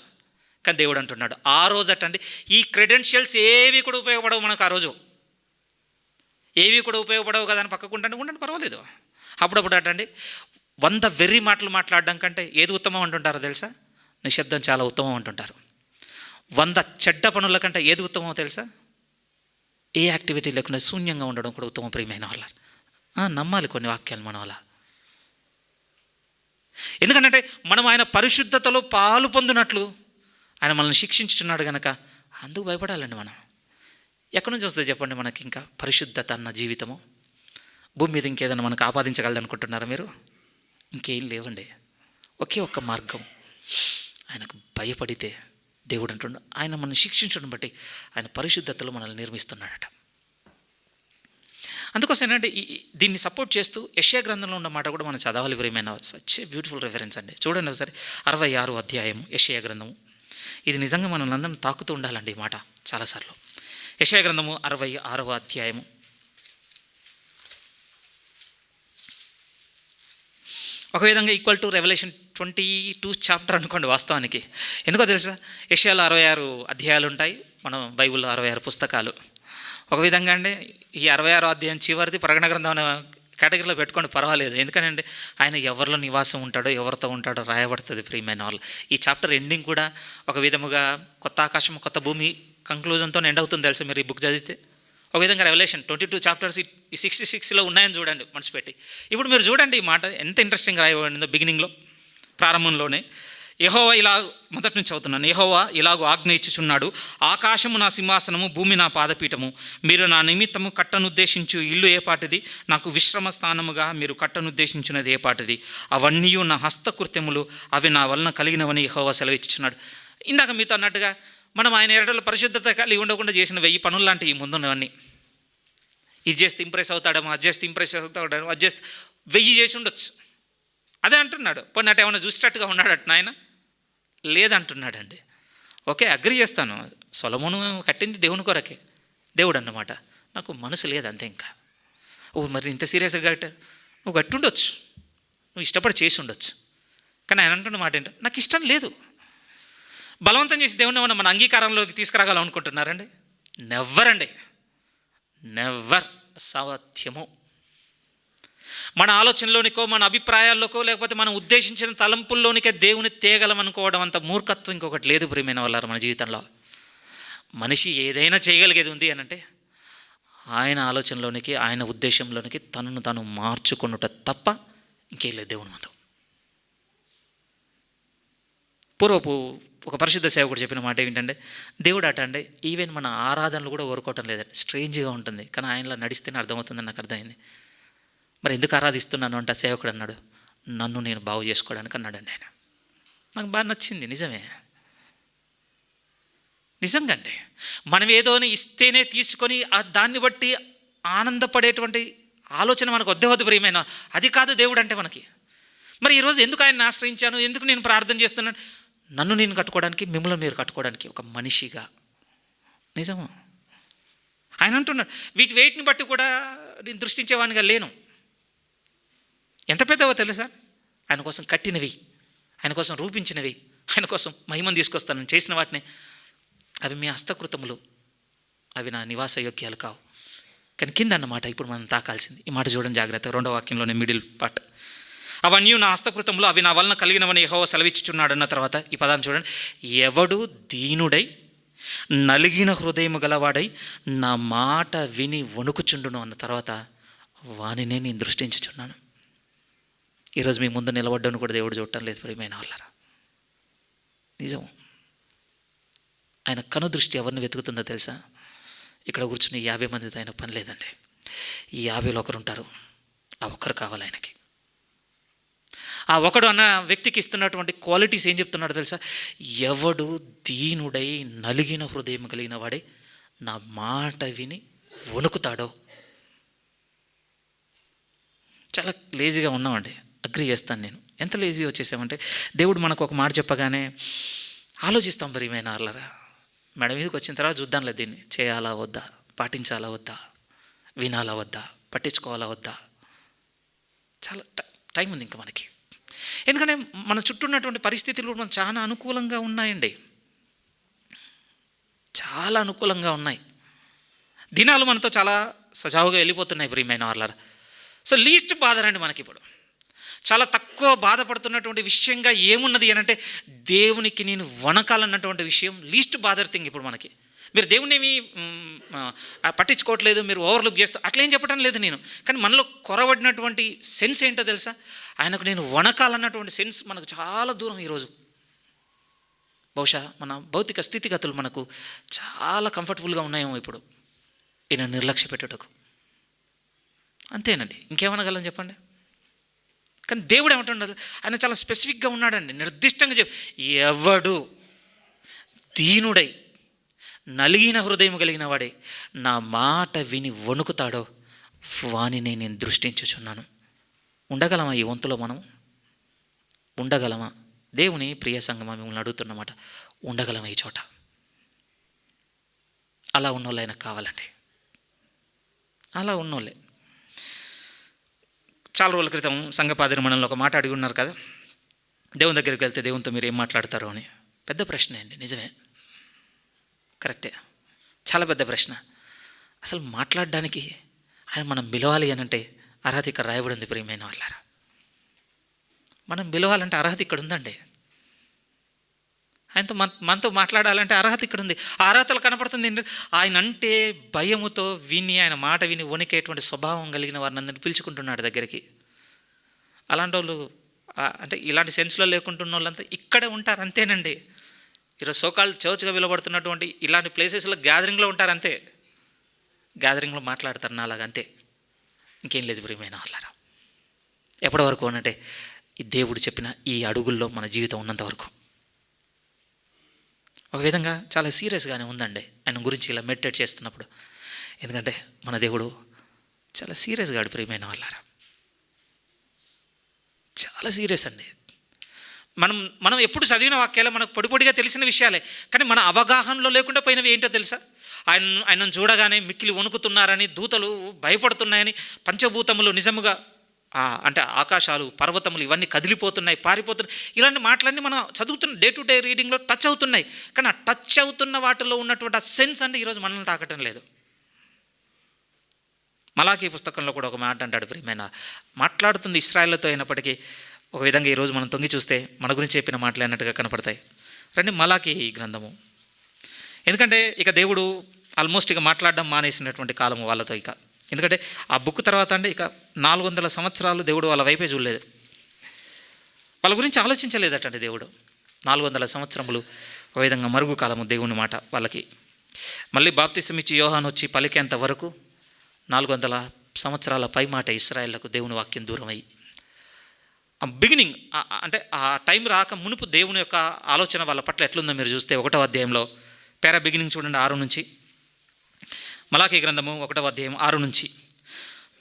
కానీ దేవుడు అంటున్నాడు ఆ రోజు అట్టండి, ఈ క్రెడెన్షియల్స్ ఏవి కూడా ఉపయోగపడవు మనకు. ఆ రోజు ఏవి కూడా ఉపయోగపడవు కదా అని పక్కకుంటే ఉండండి, పర్వాలేదు. అప్పుడప్పుడు అట్టండి 100 వెర్రి మాటలు మాట్లాడడం కంటే ఏది ఉత్తమం అంటుంటారో తెలుసా? నిశ్శబ్దం చాలా ఉత్తమం అంటుంటారు. 100 చెడ్డ పనుల కంటే ఏది ఉత్తమమో తెలుసా? ఏ యాక్టివిటీ లేకుండా శూన్యంగా ఉండడం కూడా ఉత్తమం ప్రియమైన వాళ్ళ. నమ్మాలి కొన్ని వాక్యాలు మనం అలా. ఎందుకంటే మనం ఆయన పరిశుద్ధతలో పాలు పొందినట్లు ఆయన మనల్ని శిక్షించుతున్నాడు కనుక అందుకు భయపడాలండి మనం. ఎక్కడి నుంచి వస్తుంది చెప్పండి మనకి ఇంకా పరిశుద్ధత అన్న జీవితము? భూమి మీద ఇంకేదైనా మనకు ఆపాదించగలదు అనుకుంటున్నారా మీరు? ఇంకేం లేవండి. ఒకే ఒక్క మార్గం, ఆయనకు భయపడితే. దేవుడు అంటున్నాడు ఆయన మనల్ని శిక్షించడం బట్టి ఆయన పరిశుద్ధతలో మనల్ని నిర్మిస్తున్నాడట. అందుకోసం ఏంటంటే దీన్ని సపోర్ట్ చేస్తూ యెషయా గ్రంథంలో ఉన్న మాట కూడా మనం చదవాలి ప్రియమైన. సచ్ ఏ బ్యూటిఫుల్ రెఫరెన్స్ అండి. చూడండి ఒకసారి 66వ అధ్యాయం యెషయా గ్రంథము. ఇది నిజంగా మనల్ని అందరం తాకుతూ ఉండాలండి ఈ మాట చాలాసార్లు. యెషయా గ్రంథము 66వ అధ్యాయము. ఒక విధంగా ఈక్వల్ టు రెవల్యూషన్ 22 చాప్టర్ అనుకోండి వాస్తవానికి. ఎందుకో తెలుసా, యెషయాలో 66 అధ్యాయాలు ఉంటాయి, మనం బైబిల్లో 66 పుస్తకాలు. ఒక విధంగా అండి ఈ 66వ అధ్యాయం చివరిది ప్రకటన గ్రంథం అనే కేటగిరీలో పెట్టుకోండి, పర్వాలేదు. ఎందుకంటే ఆయన ఎవరిలో నివాసం ఉంటాడో, ఎవరితో ఉంటాడో రాయబడుతుంది ప్రియమైన వాళ్ళు. ఈ చాప్టర్ ఎండింగ్ కూడా ఒక విధముగా కొత్త ఆకాశం కొత్త భూమి కంక్లూజన్తో ఎండ్ అవుతుంది తెలుసా మీరు ఈ బుక్ చదివితే. ఒక విధంగా రెవల్యూషన్ 22 చాప్టర్స్ ఈ 66లో ఉన్నాయని చూడండి మనసు పెట్టి. ఇప్పుడు మీరు చూడండి ఈ మాట ఎంత ఇంట్రెస్టింగ్ రాయబడిందో. బిగినింగ్లో, ప్రారంభంలోనే యెహోవా ఇలా, మొదటి నుంచి చదువుతున్నాను. యెహోవా ఇలాగూ ఆజ్ఞ ఇచ్చుచున్నాడు, ఆకాశము నా సింహాసనము, భూమి నా పాదపీఠము. మీరు నా నిమిత్తము కట్టనుద్దేశించు ఇల్లు ఏపాటిది, నాకు విశ్రమ స్థానముగా మీరు కట్టనుద్దేశించినది ఏపాటిది. అవన్నీ నా హస్తకృత్యములు, అవి నా వలన కలిగినవని యెహోవా సెలవిచ్చుచున్నాడు. ఇందాక మీతో అన్నట్టుగా మనం ఆయన ఎడల పరిశుద్ధత కలిగి ఉండకుండా చేసిన 1000 పనులు లాంటివి ముందున్నవన్నీ. ఇది చేస్తే ఇంప్రెస్ అవుతాడేమో, అది చేస్తే ఇంప్రెస్ అవుతాడేమో, అది చేస్తే 1000 చేసి ఉండొచ్చు. అదే అంటున్నాడు. పోనీ అటు ఏమైనా చూసేటట్టుగా ఉన్నాడు అటు నాయన లేదంటున్నాడండి. ఓకే, అగ్రి చేస్తాను, సొలొమోను కట్టింది దేవుని కొరకే, దేవుడు అన్నమాట. నాకు మనసు లేదు అంతే. ఇంకా మరి ఇంత సీరియస్గా కట్టాడు, నువ్వు కట్టి ఉండొచ్చు, నువ్వు ఇష్టపడి చేసి ఉండొచ్చు. కానీ ఆయన అంటున్న మాట ఏంటో, నాకు ఇష్టం లేదు. బలవంతం చేసి దేవుని ఏమన్నా మన అంగీకారంలోకి తీసుకురాగలనుకుంటున్నారండి? నెవ్వర్ అండి, నెవ్వర్. సత్యము మన ఆలోచనలోనికో, మన అభిప్రాయాల్లోకో, లేకపోతే మనం ఉద్దేశించిన తలంపుల్లోనికే దేవుని తేగలం అనుకోవడం అంత మూర్ఖత్వం ఇంకొకటి లేదు ప్రియమైన వాళ్ళారు మన జీవితంలో. మనిషి ఏదైనా చేయగలిగేది ఉంది అని అంటే ఆయన ఆలోచనలోనికి, ఆయన ఉద్దేశంలోనికి తనను తాను మార్చుకున్నట తప్ప ఇంకేం లేదు దేవుని మతం. పూర్వపు ఒక పరిశుద్ధ సేవకుడు చెప్పిన మాట ఏంటంటే, దేవుడు అట అంటే ఈవెన్ మన ఆరాధనలు కూడా కోరుకోవటం లేదండి. స్ట్రేంజ్గా ఉంటుంది, కానీ ఆయనలో నడిస్తేనే అర్థమవుతుందని నాకు అర్థమైంది. మరి ఎందుకు ఆరాధిస్తున్నాను అంటే ఆ సేవకుడు అన్నాడు, నన్ను నేను బాగు చేసుకోవడానికి అన్నాడండి ఆయన. నాకు బాగా నచ్చింది. నిజంగా అండి, మనం ఏదోని ఇస్తేనే తీసుకొని దాన్ని బట్టి ఆనందపడేటువంటి ఆలోచన మనకు వద్దు ప్రియమైన. అది కాదు దేవుడు అంటే మనకి. మరి ఈరోజు ఎందుకు ఆయన్ని ఆశ్రయించాను, ఎందుకు నేను ప్రార్థన చేస్తున్నాను? నన్ను నేను కట్టుకోవడానికి, మిమ్మల్ని మీరు కట్టుకోవడానికి, ఒక మనిషిగా. నిజము. ఆయన అంటున్నాడు, వీటిని బట్టి కూడా నేను దృష్టించేవాడిగా లేను. ఎంత పెద్దవో తెలుసా? ఆయన కోసం కట్టినవి, ఆయన కోసం రూపించినవి, ఆయన కోసం మహిమను తీసుకొస్తానని చేసిన వాటిని, అవి మీ హస్తకృతములు, అవి నా నివాస యోగ్యాలు కావు. కానీ కింద అన్నమాట ఇప్పుడు మనం తాకాల్సింది. ఈ మాట చూడండి జాగ్రత్త, 2వ వాక్యంలోనే మిడిల్ పార్ట్. అవన్నీ నా హస్తకృతములు, అవి నా వలన కలిగినవని యెహోవా సెలవిచ్చుచున్నాడు అన్న తర్వాత ఈ పదాన్ని చూడండి. ఎవడు దీనుడై నలిగిన హృదయము గలవాడై నా మాట విని వణుకుచుండును అన్న తర్వాత వానినే నేను దృష్టించుచున్నాను. ఈరోజు మీ ముందు నిలబడ్డాను కూడా దేవుడు చూడటం లేదు ప్రియమైన వాళ్ళారా. నిజం. ఆయన కను దృష్టి ఎవరిని వెతుకుతుందో తెలుసా? ఇక్కడ కూర్చుని 50 మందితో ఆయన పని లేదండి. ఈ 50లో ఒకరు ఉంటారు, ఆ ఒక్కరు కావాలి ఆయనకి. ఆ ఒకడు అన్న వ్యక్తికి ఇస్తున్నటువంటి క్వాలిటీస్ ఏం చెప్తున్నాడో తెలుసా? ఎవడు దీనుడై నలిగిన హృదయం కలిగిన వాడై నా మాట విని వణుకుతాడో. చాలా లేజీగా ఉన్నామండి, అగ్రి చేస్తాను నేను. ఎంత లేజీ వచ్చేసామంటే, దేవుడు మనకు ఒక మాట చెప్పగానే ఆలోచిస్తాం ప్రియమైన వాళ్ళరా. మేడం మీదకి వచ్చిన తర్వాత చూద్దాంలే, దీన్ని చేయాలా వద్దా, పాటించాలా వద్దా, వినాలా వద్దా, పట్టించుకోవాలా వద్దా. చాలా టైం ఉంది ఇంకా మనకి. ఎందుకంటే మన చుట్టూ ఉన్నటువంటి పరిస్థితులు మనకు చాలా అనుకూలంగా ఉన్నాయండి, చాలా అనుకూలంగా ఉన్నాయి. దినాలు మనతో చాలా సజావుగా వెళ్ళిపోతున్నాయి ప్రియమైన వాళ్ళరా. సో లీస్ట్ బాధరండి మనకి ఇప్పుడు. చాలా తక్కువ బాధపడుతున్నటువంటి విషయంగా ఏమున్నది అని అంటే, దేవునికి నేను వణకాలన్నటువంటి విషయం లీస్ట్ బాదర్ థింగ్ ఇప్పుడు మనకి. మీరు దేవుని ఏమి పట్టించుకోవట్లేదు, మీరు ఓవర్లుక్ చేస్తారు అట్లేం చెప్పడం లేదు నేను. కానీ మనలో కొరవడినటువంటి సెన్స్ ఏంటో తెలుసా? ఆయనకు నేను వణకాలన్నటువంటి సెన్స్ మనకు చాలా దూరం ఈరోజు. బహుశా మన భౌతిక స్థితిగతులు మనకు చాలా కంఫర్టబుల్గా ఉన్నాయేమో ఇప్పుడు ఈయన నిర్లక్ష్య పెట్టుటకు. అంతేనండి, ఇంకేమనగలం చెప్పండి. కానీ దేవుడు ఏమంటున్నాడు? ఆయన చాలా స్పెసిఫిక్గా ఉన్నాడండి, నిర్దిష్టంగా ఎవడు దీనుడై నలిగిన హృదయం కలిగిన వాడే నా మాట విని వణుకుతాడో వానిని నేను దృష్టించుచున్నాను. ఉండగలమా ఈ వంతులో మనం? ఉండగలమా? దేవుని ప్రియ సంగమా మిమ్మల్ని అడుగుతున్నమాట, ఉండగలమా ఈ చోట? అలా ఉన్నోళ్ళు ఆయనకు కావాలండి. అలా ఉన్నోళ్ళే. చాలా రోజుల క్రితం సంఘపాదిరి మనల్ని ఒక మాట అడిగి ఉన్నారు కదా, దేవుని దగ్గరికి వెళ్తే దేవునితో మీరు ఏం మాట్లాడతారు అని. పెద్ద ప్రశ్నే అండి, నిజమే, కరెక్టే, చాలా పెద్ద ప్రశ్న. అసలు మాట్లాడడానికి ఆయన మనం పిలవాలి అని అంటే అర్హత ఇక్కడ రాయబడింది ప్రియమైన వాళ్ళారా. మనం పిలవాలంటే అర్హత ఇక్కడ ఉందండి. ఆయనతో మనతో మాట్లాడాలంటే అర్హత ఇక్కడ ఉంది. ఆ అర్హతలు కనపడుతుంది. ఆయన అంటే భయముతో విని, ఆయన మాట విని వణికేటువంటి స్వభావం కలిగిన వారిని అందరిని పిలుచుకుంటున్నాడు దగ్గరికి. అలాంటి వాళ్ళు అంటే ఇలాంటి సెన్స్లో లేకుంటున్న వాళ్ళంతా ఇక్కడే ఉంటారు, అంతేనండి. ఈరోజు సోకాల్ చర్చ్గా విలువబడుతున్నటువంటి ఇలాంటి ప్లేసెస్లో గ్యాదరింగ్లో ఉంటారు, అంతే. గ్యాదరింగ్లో మాట్లాడతారు నాలాగా, అంతే, ఇంకేం లేదు ప్రియమైన వాళ్ళారా. ఎప్పటి వరకు అనంటే ఈ దేవుడు చెప్పిన ఈ అడుగుల్లో మన జీవితం ఉన్నంత వరకు. ఒక విధంగా చాలా సీరియస్గానే ఉందండి ఆయన గురించి ఇలా మెడిటేట్ చేస్తున్నప్పుడు. ఎందుకంటే మన దేవుడు చాలా సీరియస్గా ప్రియమైన వాళ్ళారా, చాలా సీరియస్ అండి. మనం ఎప్పుడు చదివిన వాక్యాలే మనకు పొడిపొడిగా తెలిసిన విషయాలే, కానీ మన అవగాహనలో లేకుండా పోయినవి ఏంటో తెలుసా? ఆయనను చూడగానే మిక్కిలి వణుకుతున్నారని, దూతలు భయపడుతున్నాయని, పంచభూతములు నిజముగా అంటే ఆకాశాలు, పర్వతములు ఇవన్నీ కదిలిపోతున్నాయి, పారిపోతున్నాయి, ఇలాంటి మాటలన్నీ మనం చదువుతున్న డే టు డే రీడింగ్లో టచ్ అవుతున్నాయి. కానీ ఆ టచ్ అవుతున్న వాటిలో ఉన్నటువంటి ఆ సెన్స్ అంటే ఈరోజు మనల్ని తాకటం లేదు. మలాకీ పుస్తకంలో కూడా ఒక మాట అంటాడు ప్రియమైన, మాట్లాడుతుంది ఇశ్రాయేలుతో అయినప్పటికీ ఒక విధంగా ఈరోజు మనం తొంగి చూస్తే మన గురించి చెప్పిన మాటలు అన్నట్టుగా కనపడతాయి. రండి మలాకీ గ్రంథము. ఎందుకంటే ఇక దేవుడు ఆల్మోస్ట్ ఇక మాట్లాడడం మానేసినటువంటి కాలము వాళ్ళతో. ఇక ఎందుకంటే ఆ బుక్ తర్వాత అంటే ఇక 400 సంవత్సరాలు దేవుడు వాళ్ళ వైపే చూడలేదు, వాళ్ళ గురించి ఆలోచించలేదటండి దేవుడు. 400 సంవత్సరములు ఒక విధంగా మరుగు కాలము దేవుని మాట వాళ్ళకి. మళ్ళీ బాప్తిసం ఇచ్చి యోహాను వచ్చి పలికేంత వరకు 400 సంవత్సరాల పై మాట ఇశ్రాయేళ్లకు దేవుని వాక్యం దూరం అయ్యి, ఆ బిగినింగ్ అంటే ఆ టైం రాక మునుపు దేవుని యొక్క ఆలోచన వాళ్ళ పట్ల ఎట్లుందో మీరు చూస్తే 1వ అధ్యాయంలో బిగినింగ్ చూడండి, 6 నుంచి. మలాకీ గ్రంథము 1వ అధ్యాయం 6 నుంచి.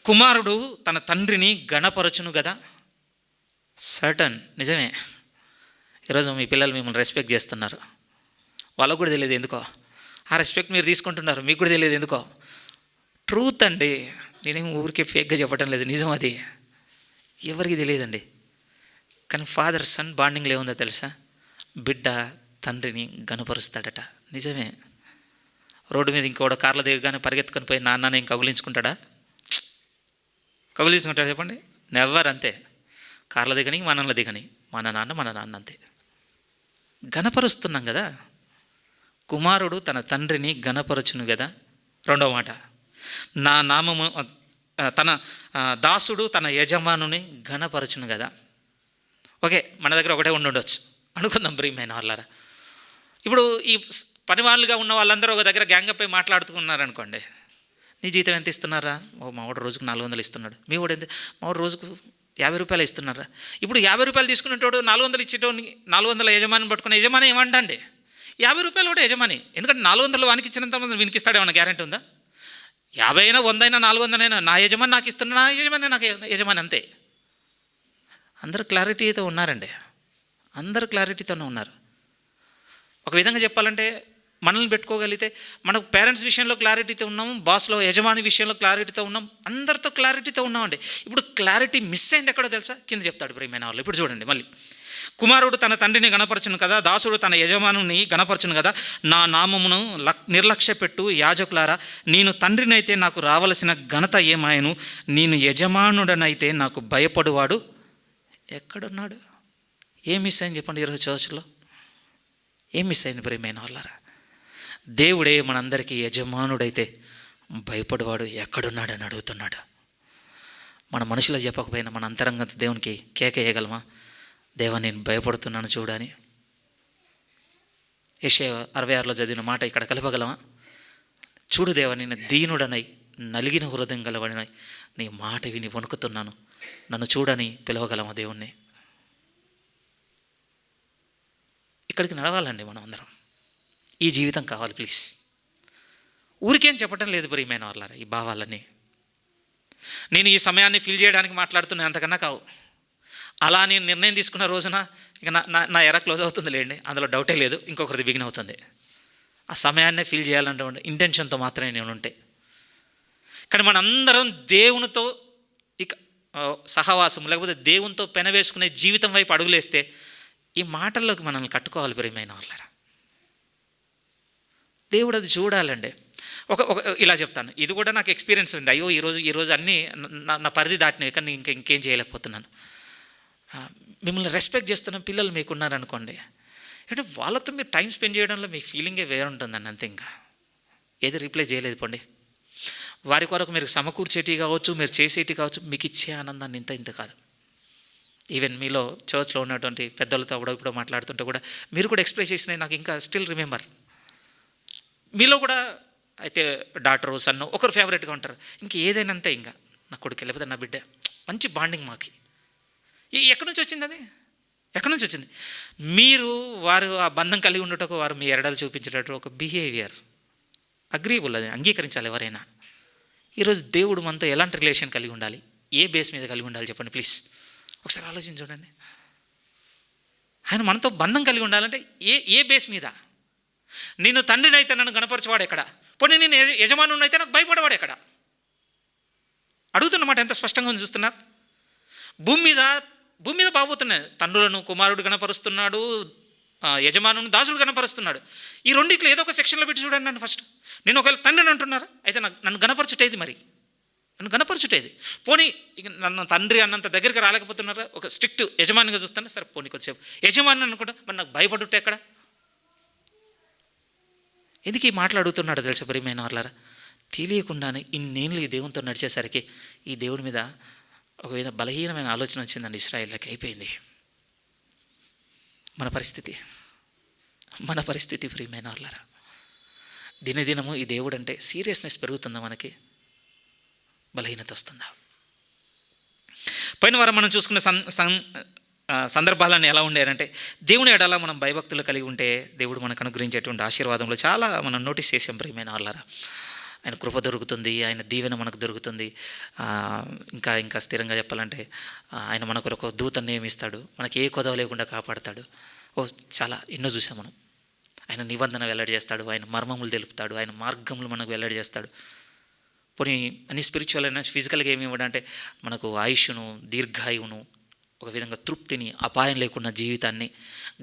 కుమారుడు తన తండ్రిని గణపరచును కదా. సర్టన్, నిజమే. ఈరోజు మీ పిల్లలు మిమ్మల్ని రెస్పెక్ట్ చేస్తున్నారు, వాళ్ళకు కూడా తెలియదు ఎందుకో. ఆ రెస్పెక్ట్ మీరు తీసుకుంటున్నారు, మీకు కూడా తెలియదు ఎందుకో. ట్రూత్ అండి, నేనేం ఊరికే ఫేక్గా చెప్పడం లేదు, నిజం అది. ఎవరికి తెలియదండి. కానీ ఫాదర్ సన్ బాండింగ్లో ఏముందో తెలుసా? బిడ్డ తండ్రిని గణపరుస్తాడట. నిజమే. రోడ్డు మీద ఇంకోడ కార్ల దిగగానే పరిగెత్తుకొని పోయి నాన్నని ఇంక కగులించుకుంటాడా? కగులించుకుంటాడా చెప్పండి? నెవర్. అంతే. కార్ల దిగని మనల్ని దిగని మన నాన్న అంతే. గణపరుస్తున్నాం కదా. కుమారుడు తన తండ్రిని గణపరచును కదా. 2వ మాట, నా నామము తన దాసుడు తన యజమానుని గణపరచును కదా. ఓకే, మన దగ్గర ఒకటే ఉండొచ్చు అనుకుందాం ప్రియమైన వాళ్ళారా. ఇప్పుడు ఈ పని వాళ్ళుగా ఉన్న వాళ్ళందరూ ఒక దగ్గర గ్యాంగప్ అయి మాట్లాడుతున్నారనుకోండి, నీ జీతం ఎంత ఇస్తున్నారా? మా వాడు రోజుకు 400 ఇస్తున్నాడు. మీ వాడు ఎంత? మా వాడు రోజుకు 50 రూపాయలు ఇస్తున్నారా? ఇప్పుడు 50 రూపాయలు తీసుకునేటోడు 400 ఇచ్చేటోని 400 యజమాని పట్టుకున్న యజమాని ఏమంటండి? 50 రూపాయలు కూడా యజమాని. ఎందుకంటే 400 వానికి ఇచ్చినంత మంది వీనికిస్తాడు, ఏమన్నా గ్యారెంటీ ఉందా? 50 అయినా 100 అయినా 400 అయినా నా యజమాని నాకు ఇస్తున్నా, నా యజమాని నాకు యజమాని, అంతే. అందరూ క్లారిటీతో ఉన్నారండి, అందరూ క్లారిటీతోనే ఉన్నారు. ఒక విధంగా చెప్పాలంటే మనల్ని పెట్టుకోగలిగితే మనకు పేరెంట్స్ విషయంలో క్లారిటీతో ఉన్నాము, బాస్లో యజమాని విషయంలో క్లారిటీతో ఉన్నాం, అందరితో క్లారిటీతో ఉన్నామండి. ఇప్పుడు క్లారిటీ మిస్ అయింది ఎక్కడో తెలుసా? కింద చెప్తాడు ప్రియమైన వాళ్ళు. ఇప్పుడు చూడండి మళ్ళీ. కుమారుడు తన తండ్రిని గణపరచును కదా, దాసుడు తన యజమానుని గణపరచును కదా. నా నామమును నిర్లక్ష్య పెట్టు యాజకులారా, నేను తండ్రినైతే నాకు రావలసిన ఘనత ఏమాయను, నేను యజమానుడనైతే నాకు భయపడువాడు ఎక్కడున్నాడు? ఏం మిస్ అయింది చెప్పండి ఈరోజు చర్చ్లో? ఏం మిస్ అయింది ప్రియమైన వాళ్ళారా? దేవుడే మనందరికీ యజమానుడైతే భయపడేవాడు ఎక్కడున్నాడని అడుగుతున్నాడు. మన మనుషులు చెప్పకపోయినా మన అంతరంగ దేవునికి కేక వేయగలమా? దేవా నేను భయపడుతున్నాను చూడని. యెషయా 66లో చదివిన మాట ఇక్కడ కలపగలమా? చూడు దేవా, నేను దీనుడనై నలిగిన హృదయం గలవాడినై నీ మాట విని వణుకుతున్నాను, నన్ను చూడని పిలవగలమా దేవుణ్ణి? ఇక్కడికి నడవాలండి మనం అందరం. ఈ జీవితం కావాలి ప్లీజ్. ఊరికేం చెప్పటం లేదు ప్రియమైన వాళ్ళారా ఈ భావాలన్నీ. నేను ఈ సమయాన్ని ఫీల్ చేయడానికి మాట్లాడుతున్నా, అంతకన్నా కావు. అలా నేను నిర్ణయం తీసుకున్న రోజున ఇక నా ఎర క్లోజ్ అవుతుంది లేండి, అందులో డౌటే లేదు. ఇంకొకరిది బిగిన్ అవుతుంది. ఆ సమయాన్నే ఫీల్ చేయాలన్నటువంటి ఇంటెన్షన్తో మాత్రమే నేను ఉంటే. కానీ మనందరం దేవునితో ఇక సహవాసం, లేకపోతే దేవునితో పెనవేసుకునే జీవితం వైపు అడుగులేస్తే ఈ మాటల్లోకి మనల్ని కట్టుకోవాలి ప్రియమైన వాళ్ళారా. దేవుడు అది చూడాలండి. ఒక ఇలా చెప్తాను, ఇది కూడా నాకు ఎక్స్పీరియన్స్ ఉంది. అయ్యో ఈరోజు అన్నీ నా పరిధి దాటినవి, కానీ ఇంకేం చేయలేకపోతున్నాను. మిమ్మల్ని రెస్పెక్ట్ చేస్తున్న పిల్లలు మీకున్నారనుకోండి, అంటే వాళ్ళతో మీరు టైం స్పెండ్ చేయడంలో మీ ఫీలింగే వేరే ఉంటుందండి. అంతే, ఇంకా ఏది రీప్లేస్ చేయలేదు పోండి. వారి కొరకు మీరు సమకూర్చేటి కావచ్చు, మీరు చేసేటి కావచ్చు, మీకు ఇచ్చే ఆనందాన్ని ఇంత కాదు. ఈవెన్ మీలో చర్చ్లో ఉన్నటువంటి పెద్దలతో ఇప్పుడు మాట్లాడుతుంటే కూడా మీరు కూడా ఎక్స్ప్రెస్ చేసినవి నాకు ఇంకా స్టిల్ రిమెంబర్. మీలో కూడా అయితే డాటరు సన్ను ఒకరు ఫేవరెట్గా ఉంటారు, ఇంక ఏదైనా అంతే, ఇంకా నా కొడుకు లేకపోతే నా బిడ్డ, మంచి బాండింగ్ మాకి. ఎక్కడి నుంచి వచ్చింది అది? ఎక్కడి నుంచి వచ్చింది? మీరు వారు ఆ బంధం కలిగి ఉండటకు వారు మీ ఎరడాలు చూపించేటట్టు ఒక బిహేవియర్ అగ్రీబుల్, అది అంగీకరించాలి ఎవరైనా. ఈరోజు దేవుడు మనతో ఎలాంటి రిలేషన్ కలిగి ఉండాలి, ఏ బేస్ మీద కలిగి ఉండాలి చెప్పండి ప్లీజ్. ఒకసారి ఆలోచించి చూడండి. ఆయన మనతో బంధం కలిగి ఉండాలంటే ఏ బేస్ మీద? నేను తండ్రిని అయితే నన్ను గణపరచువాడు ఎక్కడ? పోనీ నేను యజమానుని అయితే నాకు భయపడవాడు ఎక్కడ? అడుగుతున్నమాట ఎంత స్పష్టంగా ఉంది చూస్తున్నారు. భూమి మీద బాగుతున్నాయి. తండ్రులను కుమారుడు గణపరుస్తున్నాడు, యజమానుని దాసుడు గణపరుస్తున్నాడు. ఈ రెండిట్లో ఏదో ఒక సెక్షన్లో పెట్టి చూడండి నన్ను ఫస్ట్. నేను ఒకవేళ తండ్రిని అంటున్నారా, అయితే నన్ను గణపరచుటేది, మరి నన్ను గణపరచుటేది. పోనీ ఇక నన్ను తండ్రి అన్నంత దగ్గరికి రాలేకపోతున్నారా, ఒక స్ట్రిక్ట్ యజమానిగా చూస్తాను, సరే పోనీ కొద్దిసేపు యజమాని అనుకుంటా, మరి నాకు భయపడుటే ఎక్కడ? ఎందుకు ఈ మాటలు అడుగుతున్నాడు తెలుసా ప్రియమైన వాళ్ళారా? తెలియకుండానే ఇన్నేళ్ళు ఈ దేవునితో నడిచేసరికి ఈ దేవుడి మీద ఒక విధంగా బలహీనమైన ఆలోచన వచ్చిందండి ఇశ్రాయేలుకి. అయిపోయింది మన పరిస్థితి ప్రియమైన వాళ్ళారా. దినదినము ఈ దేవుడు అంటే సీరియస్నెస్ పెరుగుతుందా, మనకి బలహీనత వస్తుందా? పోయిన వారం మనం చూసుకున్న సందర్భాలన్నీ ఎలా ఉండేనంటే, దేవుని ఎడల మనం భయభక్తులు కలిగి ఉంటే దేవుడు మనకు అనుగ్రహించేటువంటి ఆశీర్వాదంలో చాలా మనం నోటీస్ చేసాం ప్రియమైన వాళ్ళారా. ఆయన కృప దొరుకుతుంది, ఆయన దీవెన మనకు దొరుకుతుంది. ఇంకా స్థిరంగా చెప్పాలంటే ఆయన మనకు ఒక దూతను నియమిస్తాడు, మనకి ఏ కొదవ లేకుండా కాపాడుతాడు. చాలా ఎన్నో చూసాం మనం. ఆయన నిబంధన వెల్లడి చేస్తాడు, ఆయన మర్మములు తెలుపుతాడు, ఆయన మార్గములు మనకు వెల్లడి చేస్తాడు. పోనీ అన్ని స్పిరిచువల్ అయినా ఫిజికల్గా ఏమి ఇవ్వడంటే మనకు ఆయుష్ను, దీర్ఘాయువును, ఒక విధంగా తృప్తిని, అపాయం లేకుండా జీవితాన్ని,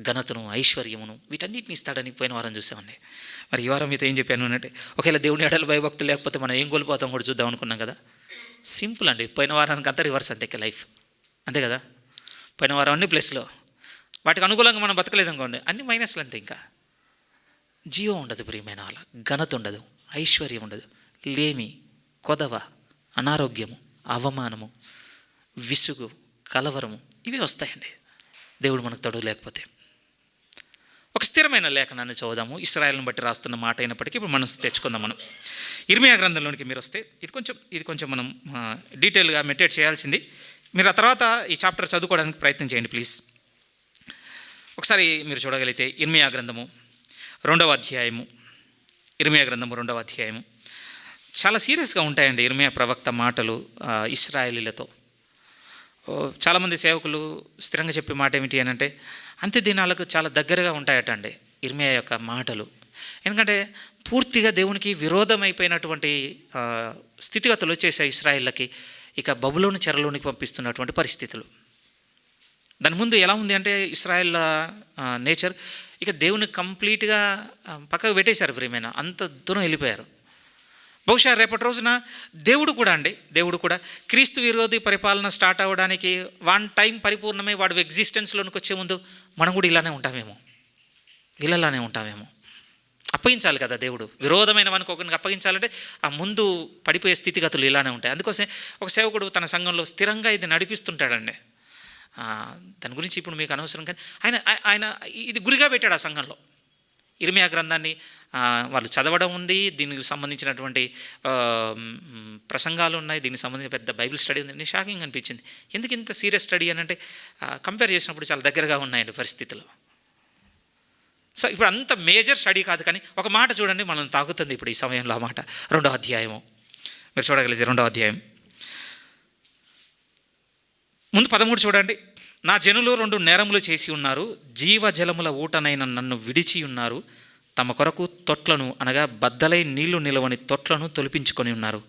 ఘనతను, ఐశ్వర్యమును, వీటన్నిటిని ఇస్తాడని పోయిన వారం చూసామండి. మరి ఈ వారం మీతో ఏం చెప్పాను అంటే, ఒకవేళ దేవుని ఎడల భయభక్తులు లేకపోతే మనం ఏం కోల్పోతాం కూడా చూద్దాం అనుకున్నాం కదా. సింపుల్ అండి. పోయిన వారానికి అంతా రివర్స్ అంతే లైఫ్, అంతే కదా. పోయిన వారం అన్ని ప్లస్లో, వాటికి అనుకూలంగా మనం బతకలేదు అనుకోండి, అన్ని మైనస్లు అంతే. ఇంకా జీవం ఉండదు ప్రియమైన వాళ్ళ, ఘనత ఉండదు, ఐశ్వర్యం ఉండదు, లేమి, కొదవ, అనారోగ్యము, అవమానము, విసుగు, కలవరము, ఇవి వస్తాయండి దేవుడు మనకు తోడు లేకపోతే. ఒక స్థిరమైన లేఖనాన్ని చదువుదాము. ఇశ్రాయేలును బట్టి రాస్తున్న మాట అయినప్పటికీ ఇప్పుడు మనం తెచ్చుకుందాం. మనం ఇర్మియా గ్రంథంలోనికి మీరు వస్తే ఇది కొంచెం మనం డీటెయిల్గా మెడిటేట్ చేయాల్సింది. మీరు ఆ తర్వాత ఈ చాప్టర్ చదువుకోవడానికి ప్రయత్నం చేయండి ప్లీజ్. ఒకసారి మీరు చూడగలిగితే ఇర్మియా గ్రంథము 2వ అధ్యాయము, ఇర్మియా గ్రంథము 2వ అధ్యాయము చాలా సీరియస్గా ఉంటాయండి. ఇర్మియా ప్రవక్త మాటలు ఇశ్రాయేలీలతో. చాలామంది సేవకులు స్థిరంగా చెప్పే మాట ఏమిటి అని అంటే, అంత్య దినాలకు చాలా దగ్గరగా ఉంటాయట అండి ఇర్మియా యొక్క మాటలు. ఎందుకంటే పూర్తిగా దేవునికి విరోధమైపోయినటువంటి స్థితిగతులు వచ్చేసాయి ఇశ్రాయేళ్ళకి. ఇక బబులోను చెరలోనికి పంపిస్తున్నటువంటి పరిస్థితులు. దాని ముందు ఎలా ఉంది అంటే ఇశ్రాయేల్ నేచర్ ఇక దేవుని కంప్లీట్గా పక్కకు పెట్టేశారు ప్రియమైన, అంత దూరం వెళ్ళిపోయారు. బహుశా రేపటి రోజున దేవుడు కూడా క్రీస్తు విరోధి పరిపాలన స్టార్ట్ అవ్వడానికి వన్ టైం పరిపూర్ణమై వాడు ఎగ్జిస్టెన్స్లోనికి వచ్చే ముందు మనం కూడా ఇలానే ఉంటామేమో, వీళ్ళలానే ఉంటామేమో. అప్పగించాలి కదా దేవుడు, విరోధమైన వానికి ఒకరికి అప్పగించాలంటే ఆ ముందు పడిపోయే స్థితిగతులు ఇలానే ఉంటాయి. అందుకోసం ఒక సేవకుడు తన సంఘంలో స్థిరంగా ఇది నడిపిస్తుంటాడండి. దాని గురించి ఇప్పుడు మీకు అనవసరం, కానీ ఆయన ఇది గురిగా పెట్టాడు ఆ సంఘంలో. ఇర్మియా గ్రంథాన్ని వాళ్ళు చదవడం ఉంది, దీనికి సంబంధించినటువంటి ప్రసంగాలు ఉన్నాయి, దీనికి సంబంధించిన పెద్ద బైబిల్ స్టడీ ఉంది. నేను షాకింగ్ అనిపించింది, ఎందుకు ఇంత సీరియస్ స్టడీ అని అంటే కంపేర్ చేసినప్పుడు చాలా దగ్గరగా ఉన్నాయండి పరిస్థితులు. సో ఇప్పుడు అంత మేజర్ స్టడీ కాదు, కానీ ఒక మాట చూడండి మనం తాగుతుంది ఇప్పుడు ఈ సమయంలో. ఆ మాట 2వ అధ్యాయము మీరు చూడగలిగితే 2వ అధ్యాయం ముందు 13 చూడండి. నా జనులు 2 నేరములు చేసి ఉన్నారు, జీవజలముల ఊటనైన నన్ను విడిచి ఉన్నారు, తమ కొరకు తొట్లను అనగా బద్దలై నీళ్లు నిలవని తొట్లను తొలిపించుకొని ఉన్నారు.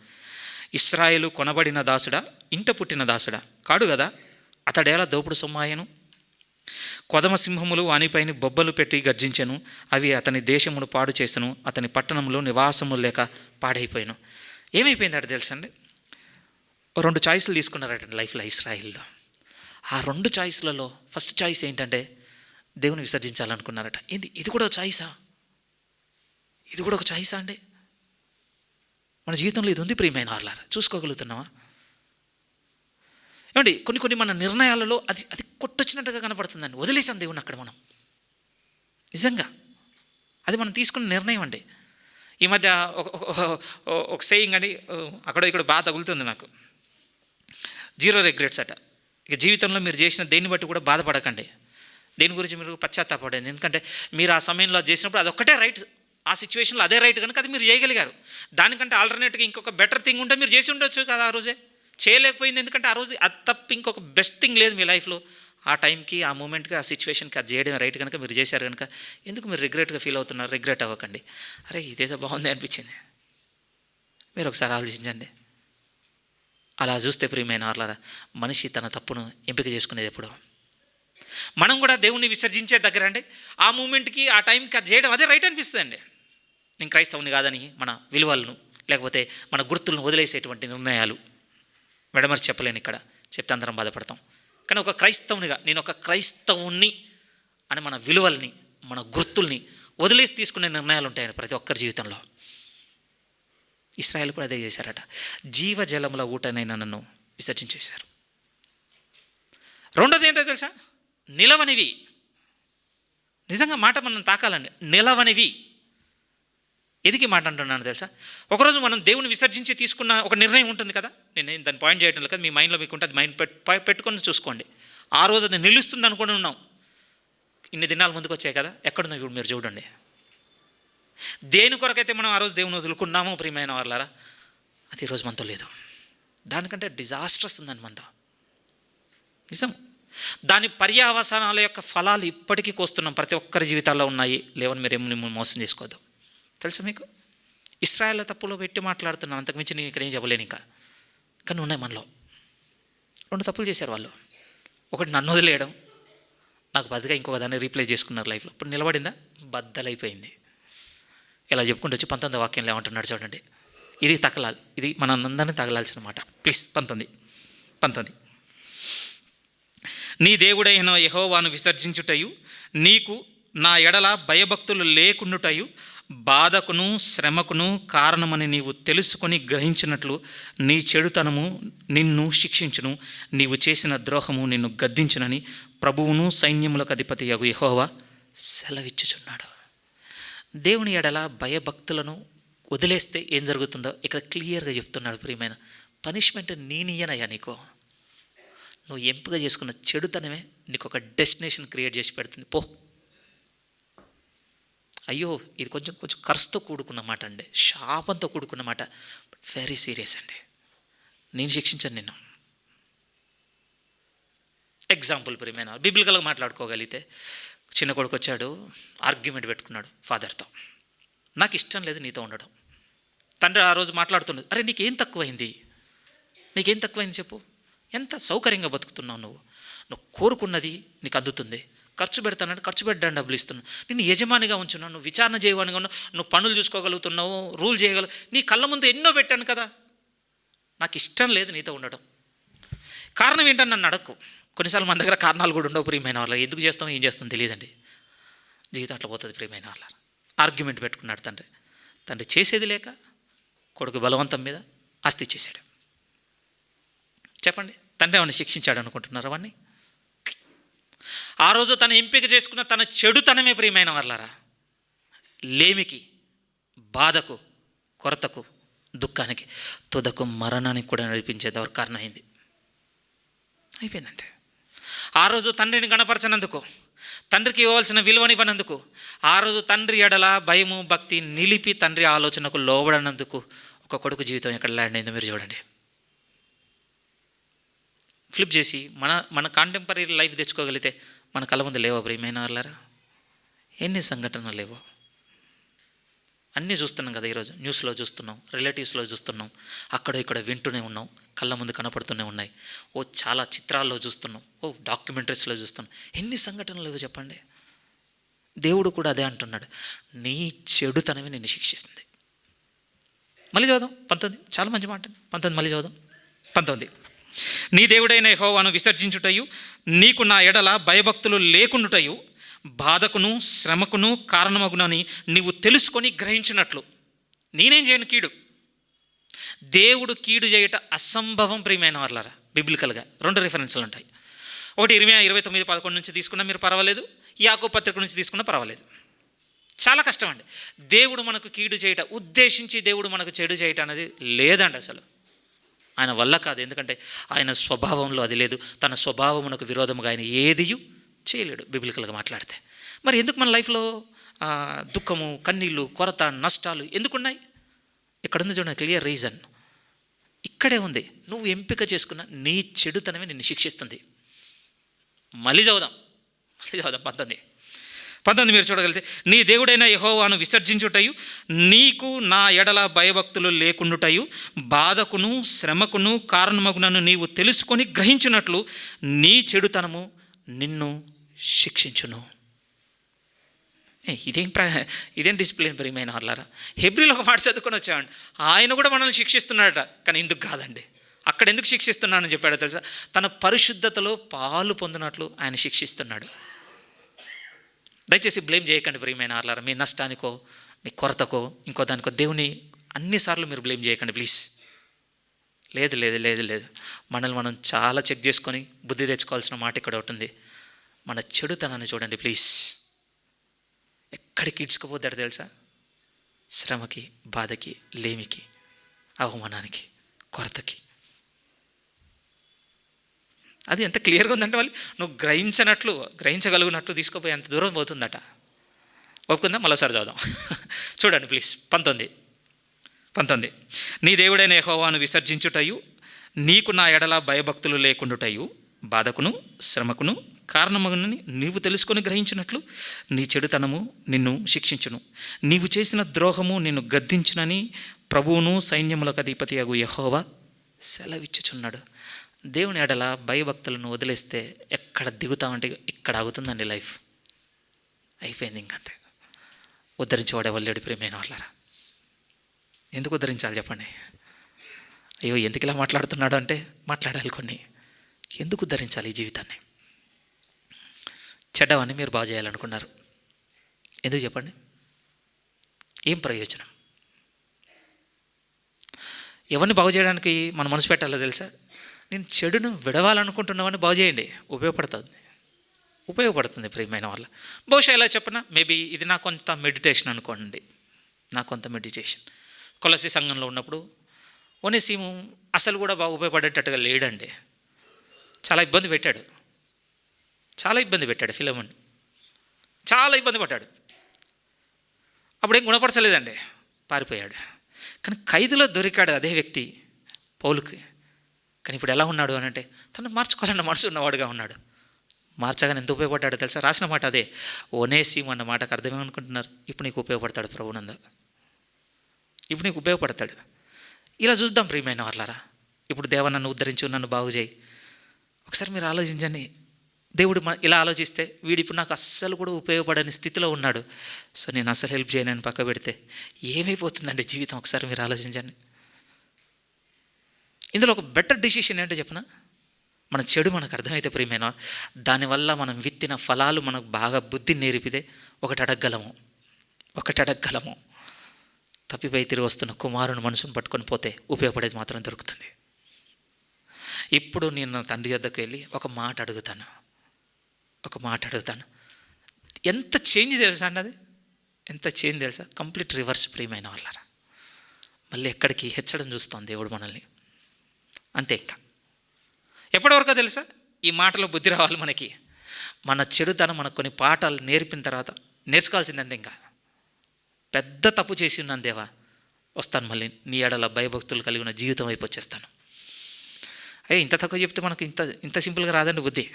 ఇశ్రాయేలు కొనబడిన దాసుడా, ఇంట పుట్టిన దాసుడా కాడు కదా, అతడేలా దోపుడు సొమ్మాయను. కొదమ సింహములు వానిపైన బొబ్బలు పెట్టి గర్జించెను, అవి అతని దేశమును పాడు చేసెను, అతని పట్టణంలో నివాసములు లేక పాడైపోయాను. ఏమైపోయింది అటు తెలుసండి, 2 చాయిస్లు తీసుకున్నారట లైఫ్లో ఇశ్రాయేల్లో. ఆ 2 చాయిస్లలో ఫస్ట్ చాయిస్ ఏంటంటే దేవుని విసర్జించాలనుకున్నారట. ఏంది, ఇది కూడా ఒక చాయిసా? ఇది కూడా ఒక చాయిసా అండి? మన జీవితంలో ఇది ఉంది ప్రియమైన వారలారా, చూసుకోగలుగుతున్నావా? ఏమండి, కొన్ని మన నిర్ణయాలలో అది కొట్టొచ్చినట్టుగా కనపడుతుందండి. వదిలేసాం దేవుని అక్కడ మనం. నిజంగా అది మనం తీసుకున్న నిర్ణయం అండి. ఈ మధ్య ఒక సేయింగ్ అండి, అక్కడ ఇక్కడ బాగా తగులుతుంది నాకు. 0 రిగ్రెట్స్ అట. ఇక జీవితంలో మీరు చేసిన దేన్ని బట్టి కూడా బాధపడకండి, దేని గురించి మీరు పశ్చాత్తాపడండి. ఎందుకంటే మీరు ఆ సమయంలో చేసినప్పుడు అది ఒక్కటే రైట్, ఆ సిచ్యువేషన్లో అదే రైట్ కనుక అది మీరు చేయగలిగారు. దానికంటే ఆల్టర్నేట్గా ఇంకొక బెటర్ థింగ్ ఉంటే మీరు చేసి ఉండొచ్చు కదా ఆ రోజే. చేయలేకపోయింది ఎందుకంటే ఆ రోజు అది తప్ప ఇంకొక బెస్ట్ థింగ్ లేదు మీ లైఫ్లో. ఆ టైంకి, ఆ మూమెంట్కి, ఆ సిచ్యువేషన్కి అది చేయడం రైట్ కనుక మీరు చేశారు కనుక ఎందుకు మీరు రిగ్రెట్గా ఫీల్ అవుతున్నారు? రిగ్రెట్ అవ్వకండి. అరే ఇదేదో బాగుంది అనిపించింది, మీరు ఒకసారి ఆలోచించండి. అలా చూస్తే ప్రియమైన వారలారా, మనిషి తన తప్పును ఎంపిక చేసుకునేది ఎప్పుడు? మనం కూడా దేవుణ్ణి విసర్జించే దగ్గర అండి ఆ మూమెంట్కి, ఆ టైంకి అది చేయడం అదే రైట్ అనిపిస్తుంది అండి. నేను క్రైస్తవుని కాదని మన విలువలను లేకపోతే మన గుర్తులను వదిలేసేటువంటి నిర్ణయాలు మెడమర్చి చెప్పలేను, ఇక్కడ చెప్తే అందరం బాధపడతాం. కానీ ఒక క్రైస్తవునిగా, నేను ఒక క్రైస్తవుని అని మన విలువల్ని, మన గుర్తుల్ని వదిలేసి తీసుకునే నిర్ణయాలు ఉంటాయండి ప్రతి ఒక్కరి జీవితంలో. ఇశ్రాయేలు కూడా అదే చేశారట. జీవజలముల ఊటనైనా నన్ను విసర్జించేశారు. రెండోది ఏంటో తెలుసా, నిలవనివి. నిజంగా మాట మనం తాకాలండి, నిలవనివి. ఎదికి మాట అంటున్నాను తెలుసా? ఒకరోజు మనం దేవుని విసర్జించి తీసుకున్న ఒక నిర్ణయం ఉంటుంది కదా, నేను దాన్ని పాయింట్ చేయడం లేదు కదా, మీ మైండ్లో మీకు ఉంటుంది, మైండ్ పెట్టుకొని చూసుకోండి. ఆ రోజు అది నిలుస్తుంది అనుకుని ఉన్నాం, ఇన్ని దినాలు ముందుకు వచ్చాయి కదా, ఎక్కడుందో ఇప్పుడు మీరు చూడండి. దేని కొరకైతే మనం ఆ రోజు దేవుని వదులుకున్నామో ప్రియమైన వారలారా, అది ఈరోజు మనతో లేదు. దానికంటే డిజాస్టర్స్ ఉందని మనతో, నిజం. దాని పర్యావసానాల యొక్క ఫలాలు ఇప్పటికీ కోస్తున్నాం, ప్రతి ఒక్కరి జీవితాల్లో ఉన్నాయి. లేవని మీరు ఏమి మోసం చేసుకోవద్దు. తెలుసా మీకు, ఇశ్రాయేల్ తప్పులో పెట్టి మాట్లాడుతున్నాను, అంతకుమించి నేను ఇక్కడ ఏం చెప్పలేను ఇంకా. కానీ ఉన్నాయి మనలో. 2 తప్పులు చేశారు వాళ్ళు. ఒకటి నన్ను వదిలేయడం, నాకు బతిగా ఇంకొక దాన్ని రీప్లేస్ చేసుకున్నారు లైఫ్లో. ఇప్పుడు నిలబడిందా? బద్దలైపోయింది. ఇలా చెప్పుకుంటూ వచ్చి 19వ వాక్యంలో ఏమంటున్నాడు చూడండి. ఇది తగలాలి, ఇది మన అందరినీ తగలాల్సిన మాట. ప్లీజ్ 19 నీ దేవుడైన యెహోవాను విసర్జించుటయు, నీకు నా ఎడల భయభక్తులు లేకుండుటయు, బాధకును శ్రమకును కారణమని నీవు తెలుసుకొని గ్రహించినట్లు నీ చెడుతనము నిన్ను శిక్షించును, నీవు చేసిన ద్రోహము నిన్ను గద్దించునని ప్రభువును సైన్యములకు అధిపతి యగు యెహోవా సెలవిచ్చుచున్నాడు. దేవుని ఎడల భయభక్తులను వదిలేస్తే ఏం జరుగుతుందో ఇక్కడ క్లియర్గా చెప్తున్నాడు. ప్రియమైన, పనిష్మెంట్ నేనియ్యనయ్యా నీకు. నువ్వు ఎంపిక చేసుకున్న చెడుతనమే నీకు ఒక డెస్టినేషన్ క్రియేట్ చేసి పెడుతుంది. పో. అయ్యో, ఇది కొంచెం ఖర్చుతో కూడుకున్న మాట అండి, శాపంతో కూడుకున్న మాట. వెరీ సీరియస్ అండి. నేను శిక్షించాను నిన్ను. ఎగ్జాంపుల్ ప్రియమైన, బిబ్లికల్గా మాట్లాడుకోగలిగితే, చిన్న కొడుకు వచ్చాడు, ఆర్గ్యుమెంట్ పెట్టుకున్నాడు ఫాదర్తో. నాకు ఇష్టం లేదు నీతో ఉండడం. తండ్రి ఆ రోజు మాట్లాడుతున్నాడు, అరే నీకేం తక్కువైంది చెప్పు, ఎంత సౌకర్యంగా బతుకుతున్నావు నువ్వు కోరుకున్నది నీకు అందుతుంది, ఖర్చు పెడతానంటే ఖర్చు పెట్టడానికి డబ్బులు ఇస్తున్నావు, నేను యజమానిగా ఉంచున్నావు, నువ్వు విచారణ చేయవానిగా ఉన్నావు, నువ్వు పనులు చూసుకోగలుగుతున్నావు, రూల్ చేయగలవు, నీ కళ్ళ ముందు ఎన్నో పెట్టాను కదా, నాకు ఇష్టం లేదు నీతో ఉండడం. కారణం ఏంటని నన్ను అడక్కు. కొన్నిసార్లు మన దగ్గర కారణాలు కూడా ఉండవు ప్రియమైన వాళ్ళ. ఎందుకు చేస్తామో ఏం చేస్తామో తెలియదండి. జీవితం అట్లా పోతుంది ప్రియమైన వాళ్ళ. ఆర్గ్యుమెంట్ పెట్టుకున్నాడు తండ్రి చేసేది లేక కొడుకు బలవంతం మీద ఆస్తి ఇచ్చేశాడు. చెప్పండి, తండ్రి ఏమన్నా శిక్షించాడు అనుకుంటున్నారు అవన్నీ? ఆ రోజు తను ఎంపిక చేసుకున్న తన చెడుతనమే ప్రియమైన వాళ్ళారా లేమికి, బాధకు, కొరతకు, దుఃఖానికి, తుదకు మరణానికి కూడా నడిపించేది ఎవరు కారణం అయింది. అయిపోయింది అంతే. ఆ రోజు తండ్రిని గణపరచనందుకు, తండ్రికి ఇవ్వాల్సిన విలువనివ్వనందుకు, ఆ రోజు తండ్రి ఎడల భయము భక్తి నిలిపి తండ్రి ఆలోచనకు లోబడనందుకు ఒక కొడుకు జీవితం ఎక్కడ ల్యాండ్ అయిందో మీరు చూడండి. ఫ్లిప్ చేసి మన కాంటెంపరీ లైఫ్ తెచ్చుకోగలిగితే మన కళ్ళ ముందు లేవో ప్రియమైన వాళ్ళారా? ఎన్ని సంఘటనలు లేవో. అన్నీ చూస్తున్నాం కదా, ఈరోజు న్యూస్లో చూస్తున్నాం, రిలేటివ్స్లో చూస్తున్నాం, అక్కడ ఇక్కడ వింటూనే ఉన్నాం, కళ్ళ ముందు కనపడుతూనే ఉన్నాయి. చాలా చిత్రాల్లో చూస్తున్నాం, డాక్యుమెంటరీస్లో చూస్తున్నాం. ఎన్ని సంఘటనలు చెప్పండి. దేవుడు కూడా అదే అంటున్నాడు, నీ చెడుతనమే నిన్ను శిక్షిస్తుంది. మళ్ళీ చదుదాం 19, చాలా మంచి మాట. 19 మళ్ళీ చదుదాం. 19, నీ దేవుడైన యెహోవాను విసర్జించుటయు, నీకు నా ఎడల భయభక్తులు లేకుండుటయు, బాధకును శ్రమకును కారణమగునని నీవు తెలుసుకొని గ్రహించినట్లు. నేనేం చేయను కీడు. దేవుడు కీడు చేయట అసంభవం ప్రియమైన వాళ్ళారా. బిబ్లికల్గా 2 రిఫరెన్స్లు ఉంటాయి. ఒకటి ఇర్మియా 29:11 నుంచి తీసుకున్నా మీరు పర్వాలేదు, యాకోబు పత్రిక నుంచి తీసుకున్నా పర్వాలేదు. చాలా కష్టం అండి. దేవుడు మనకు కీడు చేయట, ఉద్దేశించి దేవుడు మనకు చెడు చేయటం అనేది లేదండి అసలు. ఆయన వల్ల కాదు, ఎందుకంటే ఆయన స్వభావంలో అది లేదు. తన స్వభావమునకు విరోధముగా ఆయన ఏదియు చేయలేడు బిబ్లికల్గా మాట్లాడితే. మరి ఎందుకు మన లైఫ్లో దుఃఖము, కన్నీళ్ళు, కొరత, నష్టాలు ఎందుకున్నాయి? ఇక్కడుంది చూడండి, క్లియర్ రీజన్ ఇక్కడే ఉంది. నువ్వు ఎంపిక చేసుకున్న నీ చెడుతనమే నిన్ను శిక్షిస్తుంది. మళ్ళీ చదువుదాం 19 మీరు చూడగలిగితే, నీ దేవుడైన యెహోవాను విసర్జించుటయు, నీకు నా ఎడల భయభక్తులు లేకుండుటయు, బాధకును శ్రమకును కారణమగునను నీవు తెలుసుకొని గ్రహించినట్లు నీ చెడుతనము నిన్ను శిక్షించును. ఇదేం డిసిప్లిన్ ప్రియమైన వాళ్ళారా. హెబ్రీలో ఒక మాట చదువుకొని వచ్చామండి, ఆయన కూడా మనల్ని శిక్షిస్తున్నాడట. కానీ ఎందుకు కాదండి, అక్కడ ఎందుకు శిక్షిస్తున్నానని చెప్పాడో తెలుసా? తన పరిశుద్ధతలో పాలు పొందినట్లు ఆయన శిక్షిస్తున్నాడు. దయచేసి బ్లేమ్ చేయకండి ప్రియమైన వాళ్ళారా. మీ నష్టానికో, మీ కొరతకో, ఇంకో దానికో దేవుని అన్నిసార్లు మీరు బ్లేమ్ చేయకండి ప్లీజ్. లేదు. మనల్ని మనం చాలా చెక్ చేసుకొని బుద్ధి తెచ్చుకోవాల్సిన మాట ఇక్కడ ఒకటి ఉంది. మన చెడుతనాన్ని చూడండి ప్లీజ్. ఎక్కడికి ఇడ్చుకుపోతాడు తెలుసా? శ్రమకి, బాధకి, లేమికి, అవమానానికి, కొరతకి. అది ఎంత క్లియర్గా ఉందంటే వాళ్ళు నువ్వు గ్రహించగలిగినట్లు తీసుకుపోయి ఎంత దూరం పోతుందట. ఒప్పుకుందా? మరోసారి చదువుదాం చూడండి ప్లీజ్. 19, నీ దేవుడైన యెహోవాను విసర్జించుటయు, నీకు నా ఎడల భయభక్తులు లేకుండుటయు, బాధకును శ్రమకును కారణమగునని నీవు తెలుసుకొని గ్రహించినట్లు నీ చెడుతనము నిన్ను శిక్షించును. నీవు చేసిన ద్రోహము నిన్ను గద్దించునని ప్రభువును సైన్యములకు అధిపతియగు యెహోవా సెలవిచ్చుచున్నాడు. దేవుని ఎడల భయభక్తులను వదిలేస్తే ఎక్కడ దిగుతామంటే ఇక్కడ ఆగుతుందండి లైఫ్. అయిపోయింది ఇంకంతే. ఉద్ధరించేవాడే వాళ్ళేడు ప్రియమైన వాళ్ళారా. ఎందుకు ఉద్ధరించాలి చెప్పండి? అయ్యో ఎందుకు ఇలా మాట్లాడుతున్నాడు అంటే మాట్లాడాలి కొన్ని. ఎందుకు ఉద్ధరించాలి ఈ జీవితాన్ని? చెడ్డవని మీరు బాగు చేయాలనుకున్నారు, ఎందుకు చెప్పండి? ఏం ప్రయోజనం? ఎవరిని బాగు చేయడానికి మన మనసు పెట్టాలో తెలుసా? నేను చెడును విడవాలనుకుంటున్నామని బాగు చేయండి, ఉపయోగపడుతుంది ప్రియమైన వాళ్ళ. బహుశా ఎలా చెప్పనా, మేబీ ఇది నా కొంత మెడిటేషన్ అనుకోండి. కొలసి సంఘంలో ఉన్నప్పుడు ఒనేసిము అసలు కూడా బాగా ఉపయోగపడేటట్టుగా లేడండి. చాలా ఇబ్బంది పెట్టాడు ఫిలెమోన్, చాలా ఇబ్బంది పడ్డాడు. అప్పుడేం గుణపరచలేదండి, పారిపోయాడు. కానీ ఖైదులో దొరికాడు అదే వ్యక్తి పౌలుకి. కానీ ఇప్పుడు ఎలా ఉన్నాడు అని అంటే తను మార్చుకోవాలన్న మనసు ఉన్నవాడుగా ఉన్నాడు. మార్చగానే ఎంత ఉపయోగపడ్డాడో తెలుసా? రాసిన మాట అదే. ఒనేసిము అన్న మాటకు అర్థమేమనుకుంటున్నారు? ఇప్పుడు నీకు ఉపయోగపడతాడు ప్రభునంద, ఇప్పుడు నీకు ఉపయోగపడతాడు. ఇలా చూద్దాం ప్రియమైన వాళ్ళారా. ఇప్పుడు దేవా నన్ను ఉద్ధరించు, నన్ను బాగు చేయి. ఒకసారి మీరు ఆలోచించండి. దేవుడు ఇలా ఆలోచిస్తే వీడు ఇప్పుడు నాకు అస్సలు కూడా ఉపయోగపడని స్థితిలో ఉన్నాడు, సో నేను అస్సలు హెల్ప్ చేయనని పక్క పెడితే ఏమైపోతుందండి జీవితం? ఒకసారి మీరు ఆలోచించండి. ఇందులో ఒక బెటర్ డిసిషన్ ఏంటో చెప్పనా? మన చెడు మనకు అర్థమైతే ప్రియమైన దానివల్ల మనం విత్తిన ఫలాలు మనకు బాగా బుద్ధి నేర్పితే ఒకటి అడగగలము. తప్పిపై తిరిగి వస్తున్న కుమారుని మనసును పట్టుకొని పోతే ఉపయోగపడేది మాత్రం దొరుకుతుంది. ఇప్పుడు నేను నా తండ్రి వద్దకు వెళ్ళి ఒక మాట అడుగుతాను. ఎంత చేంజ్ తెలుసా అండి? అది ఎంత చేంజ్ తెలుసా? కంప్లీట్ రివర్స్ ప్రియమైన వాళ్ళారా. మళ్ళీ ఎక్కడికి హెచ్చడం చూస్తాం దేవుడు మనల్ని, అంతే. ఇంకా ఎప్పటివరకు తెలుసా? ఈ మాటలో బుద్ధి రావాలి మనకి. మన చెడుతనం మనకు కొన్ని పాఠాలు నేర్పిన తర్వాత నేర్చుకోవాల్సిందంతే. ఇంకా పెద్ద తప్పు చేసి ఉన్నాను దేవా, వస్తాను మళ్ళీ నీ ఎడల భయభక్తులు కలిగిన జీవితం వైపు వచ్చేస్తాను. ఇంత తక్కువ చెప్తే మనకు ఇంత సింపుల్గా రాదండి బుద్ధి.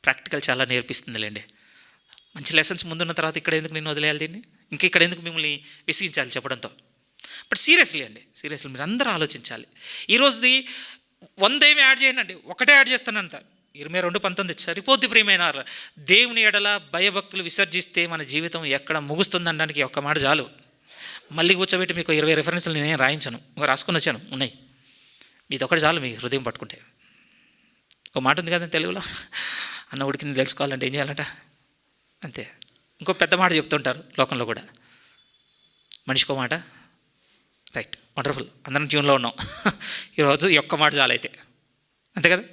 ప్రాక్టికల్ చాలా నేర్పిస్తుందిలేండి. మంచి లెసన్స్ ముందున్న తర్వాత ఇక్కడ ఎందుకు నేను వదిలేయాలి దీన్ని? ఇంకా ఇక్కడ ఎందుకు మిమ్మల్ని విసిగించాలి చెప్పడంతో. బట్ సీరియస్లీ అండి, సీరియస్లీ మీరు అందరూ ఆలోచించాలి. ఈరోజుది 100 ఏమి యాడ్ చేయనండి, ఒకటే యాడ్ చేస్తానంత. 22:19 సరిపోద్ది ప్రియమైన వారు. దేవుని ఎడల భయభక్తులు విసర్జిస్తే మన జీవితం ఎక్కడ ముగుస్తుందనడానికి ఒక్క మాట చాలు. మళ్ళీ కూర్చోబెట్టి మీకు 20 రెఫరెన్స్లు నేనేం రాయించను, రాసుకొని వచ్చాను, ఉన్నాయి. ఇది ఒకటి చాలు మీ హృదయం పట్టుకుంటే. ఒక మాట ఉంది కదా తెలుగులో, అన్న ఉడికింది తెలుసుకోవాలంటే ఏం చేయాలంట, అంతే. ఇంకో పెద్ద మాట చెప్తుంటారు లోకంలో కూడా, మనిషికో మాట. రైట్, వండర్ఫుల్, అందరం ట్యూన్లో ఉన్నాం. ఈరోజు ఈ ఒక్క మాట చాలైతే, అంతే కదా.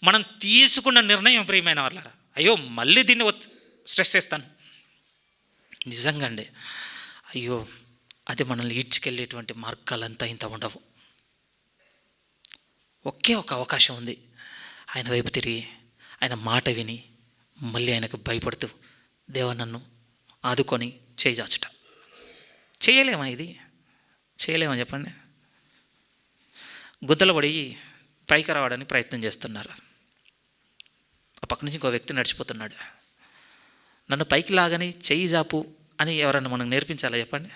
మనం తీసుకున్న నిర్ణయం ప్రియమైన వాళ్ళారా, అయ్యో మళ్ళీ దీన్ని స్ట్రెస్ చేస్తాను, నిజంగా అండి, అయ్యో అది మనల్ని ఈడ్చుకెళ్ళేటువంటి మార్గాలంతా ఇంత ఉండవు. ఒకే ఒక అవకాశం ఉంది, ఆయన వైపు తిరిగి ఆయన మాట విని మళ్ళీ ఆయనకు భయపడుతూ దేవా నన్ను ఆదుకొని చేజాచుట. చేయలేమా ఇది? చేయలేమా చెప్పండి? గుద్దలు పడి పైకి రావడానికి ప్రయత్నం చేస్తున్నారు. ఆ పక్క నుంచి ఇంకో వ్యక్తి నడిచిపోతున్నాడు. నన్ను పైకి లాగని చెయ్యి జాపు అని ఎవరన్నా మనకు నేర్పించాలా చెప్పండి?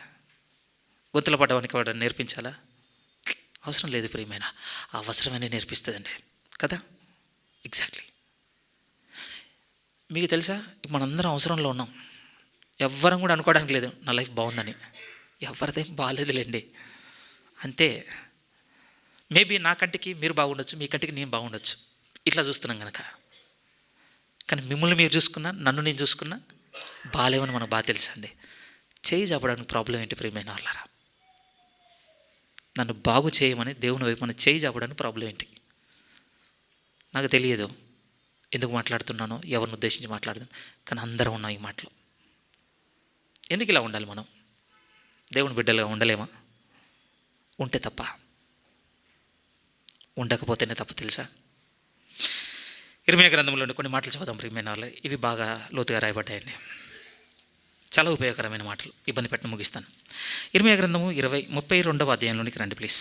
గుంతలు పడ్డవానికి ఎవరన్నా నేర్పించాలా? అవసరం లేదు ప్రియమైన, అవసరమనే నేర్పిస్తుందండి కదా. ఎగ్జాక్ట్లీ. మీకు తెలుసా, మనందరం అవసరంలో ఉన్నాం. ఎవ్వరం కూడా అనుకోవడానికి లేదు నా లైఫ్ బాగుందని. ఎవరిదేం బాగాలేదులేండి, అంతే. మేబీ నా కంటికి మీరు బాగుండొచ్చు, మీ కంటికి నేను బాగుండొచ్చు, ఇట్లా చూస్తున్నాం కనుక. కానీ మిమ్మల్ని మీరు చూసుకున్నా, నన్ను నేను చూసుకున్నా బాగాలేవని మనకు బాగా తెలుసండి. చేయి చెప్పడానికి ప్రాబ్లం ఏంటి ప్రియమైన వాళ్ళారా? నన్ను బాగు చేయమని దేవుని వైపు మన చేయి చెప్పడానికి ప్రాబ్లం ఏంటి? నాకు తెలియదు ఎందుకు మాట్లాడుతున్నానో, ఎవరిని ఉద్దేశించి మాట్లాడుతున్నాను, కానీ అందరం ఉన్నాం ఈ మాటలు. ఎందుకు ఇలా ఉండాలి? మనం దేవుని బిడ్డలుగా ఉండలేమా? ఉంటే తప్ప, ఉండకపోతేనే తప్పు తెలుసా? ఇర్మీయా గ్రంథంలో కొన్ని మాటలు చదువుదాం ప్రియమైన వాళ్ళు. ఇవి బాగా లోతుగా రాయబడ్డాయండి, చాలా ఉపయోగకరమైన మాటలు. ఇబ్బంది పెట్టిన ముగిస్తాను. ఇర్మీయా గ్రంథము 32వ అధ్యాయంలోనికి రండి ప్లీజ్.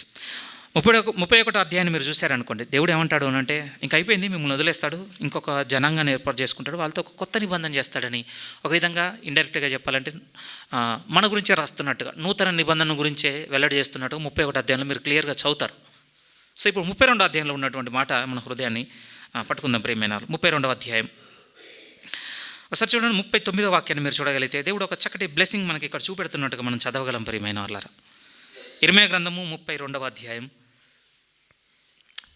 31వ అధ్యాయాన్ని మీరు చూశారనుకోండి, దేవుడు ఏమంటాడు అని అంటే, ఇంక అయిపోయింది, మిమ్మల్ని వదిలేస్తాడు, ఇంకొక జనాంగాన్ని ఏర్పాటు చేసుకుంటాడు, వాళ్ళతో ఒక కొత్త నిబంధన చేస్తాడని. ఒక విధంగా ఇండైరెక్ట్గా చెప్పాలంటే మన గురించే రాస్తున్నట్టుగా, నూతన నిబంధన గురించే వెల్లడి చేస్తున్నట్టుగా 31వ అధ్యాయంలో మీరు క్లియర్గా చదువుతారు. సో ఇప్పుడు 32వ అధ్యాయంలో ఉన్నటువంటి మాట మన హృదయాన్ని పట్టుకుందాం ప్రియమైన. 32వ అధ్యాయం ఒకసారి చూడండి. 39వ వాక్యాన్ని మీరు చూడగలిగితే దేవుడు ఒక చక్కటి బ్లెస్సింగ్ మనకి ఇక్కడ చూపెడుతున్నట్టుగా మనం చదవగలం ప్రియమైన వాళ్ళారా. ఇర్మీయా గ్రంథము 32వ అధ్యాయం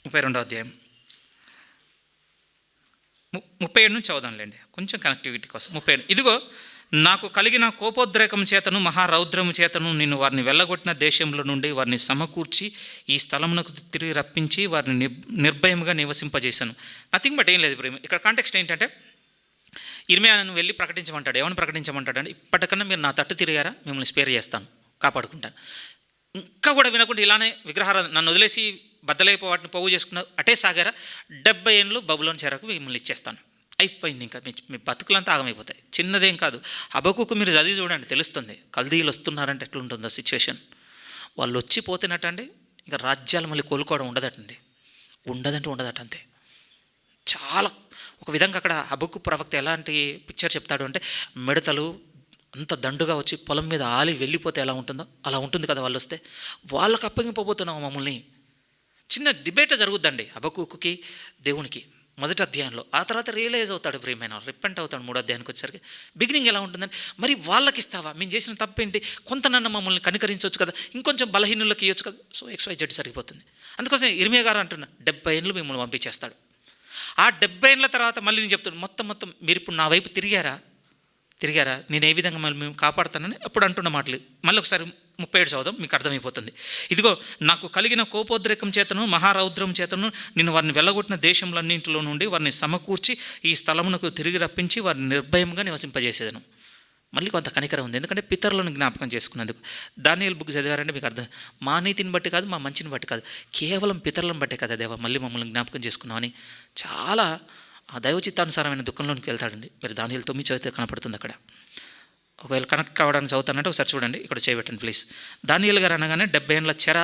37 నుంచి చదువుదాంలేండి, కొంచెం కనెక్టివిటీ కోసం. 37, ఇదిగో నాకు కలిగిన కోపోద్రేకం చేతను మహారౌద్రము చేతను నిన్ను వారిని వెళ్ళగొట్టిన దేశంలో నుండి వారిని సమకూర్చి ఈ స్థలమునకు తిరిగి రప్పించి వారిని నిర్భయముగా నివసింపజేశాను. నథింగ్ బట్ ఏం లేదు ప్రేమ. ఇక్కడ కాంటెక్స్ట్ ఏంటంటే, ఇర్మీయాను వెళ్ళి ప్రకటించమంటాడు. ఏమని ప్రకటించమంటాడు అంటే, ఇప్పటికన్నా మీరు నా తట్టు తిరిగారా, మిమ్మల్ని స్పేర్ చేస్తాను, కాపాడుకుంటాను. ఇంకా కూడా వినకుండా ఇలానే విగ్రహాలు నన్ను వదిలేసి బద్దలైపో వాటిని పోగు చేసుకున్నారు, అటే సాగారా, 70 ఏళ్ళు బబులోను చెరకు మిమ్మల్ని ఇచ్చేస్తాను. అయిపోయింది, ఇంకా మీ బతుకులంతా ఆగమైపోతాయి. చిన్నదేం కాదు. హబక్కూకు మీరు చదివి చూడండి, తెలుస్తుంది. కల్దీయులు వస్తున్నారంటే ఎట్లుంటుందో సిచ్యువేషన్. వాళ్ళు వచ్చిపోతున్నట్టండి, ఇంకా రాజ్యాలు మళ్ళీ కోలుకోవడం ఉండదటండి, ఉండదట అంతే. చాలా ఒక విధంగా అక్కడ హబక్కూ ప్రవక్త ఎలాంటి పిక్చర్ చెప్తాడు అంటే, మిడతలు అంత దండుగా వచ్చి పొలం మీద ఆలి వెళ్ళిపోతే ఎలా ఉంటుందో అలా ఉంటుంది కదా. వాళ్ళు వస్తే వాళ్ళకి అప్పగింపబోతున్నాము మమ్మల్ని. చిన్న డిబేట్ జరుగుద్దండి హబక్కూకుకి దేవునికి మొదటి అధ్యాయంలో. ఆ తర్వాత రియలైజ్ అవుతాడు ప్రియమైన, రిపెంట్ అవుతాడు 3వ అధ్యాయానికి వచ్చేసరికి. బిగినింగ్ ఎలా ఉంటుందని, మరి వాళ్ళకి ఇస్తావా, మేము చేసిన తప్పేంటి, కొంతనన్న మమ్మల్ని కనికరించవచ్చు కదా, ఇంకొంచెం బలహీనులకి ఇవ్వచ్చు కదా. సో XYZ సరిపోతుంది. అందుకోసం ఇర్మీయా గారు అంటున్నా, 70 ఏళ్ళు మిమ్మల్ని పంపించేస్తాడు. ఆ 70 ఏళ్ళ తర్వాత మళ్ళీ నేను చెప్తాను, మొత్తం మీరు ఇప్పుడు నా వైపు తిరిగారా, నేను ఏ విధంగా మళ్ళీ మేము కాపాడుతానని అప్పుడు అంటున్న మాటలు. మళ్ళీ ఒకసారి 37 చదువుదాం, మీకు అర్థమైపోతుంది. ఇదిగో నాకు కలిగిన కోపోద్రేకం చేతను మహారౌద్రం చేతను నిన్ను వారిని వెళ్ళగొట్టిన దేశంలన్నింటిలో నుండి వారిని సమకూర్చి ఈ స్థలమునకు తిరిగి రప్పించి వారిని నిర్భయంగా నివసింపజేసేదను. మళ్ళీ కొంత కనికరం ఉంది, ఎందుకంటే పితరులను జ్ఞాపకం చేసుకున్నందుకు. దానియేలు బుక్ చదివారంటే మీకు అర్థం, మా నీతిని బట్టి కాదు, మా మంచిని బట్టి కాదు, కేవలం పితరులను బట్టే కదా దేవా మళ్ళీ మమ్మల్ని జ్ఞాపకం చేసుకున్నామని చాలా ఆ దైవచిత్తానుసారమైన దుఃఖంలోనికి వెళ్తాడండి. మీరు దానియేలు 9 చదివితే కనపడుతుంది అక్కడ. ఒకవేళ కనెక్ట్ కావడానికి చదువుతానంటే ఒకసారి చూడండి, ఇక్కడ చేయబెట్టండి ప్లీజ్. దానియేలు గారు అనగానే 70 ఏళ్ళ చెర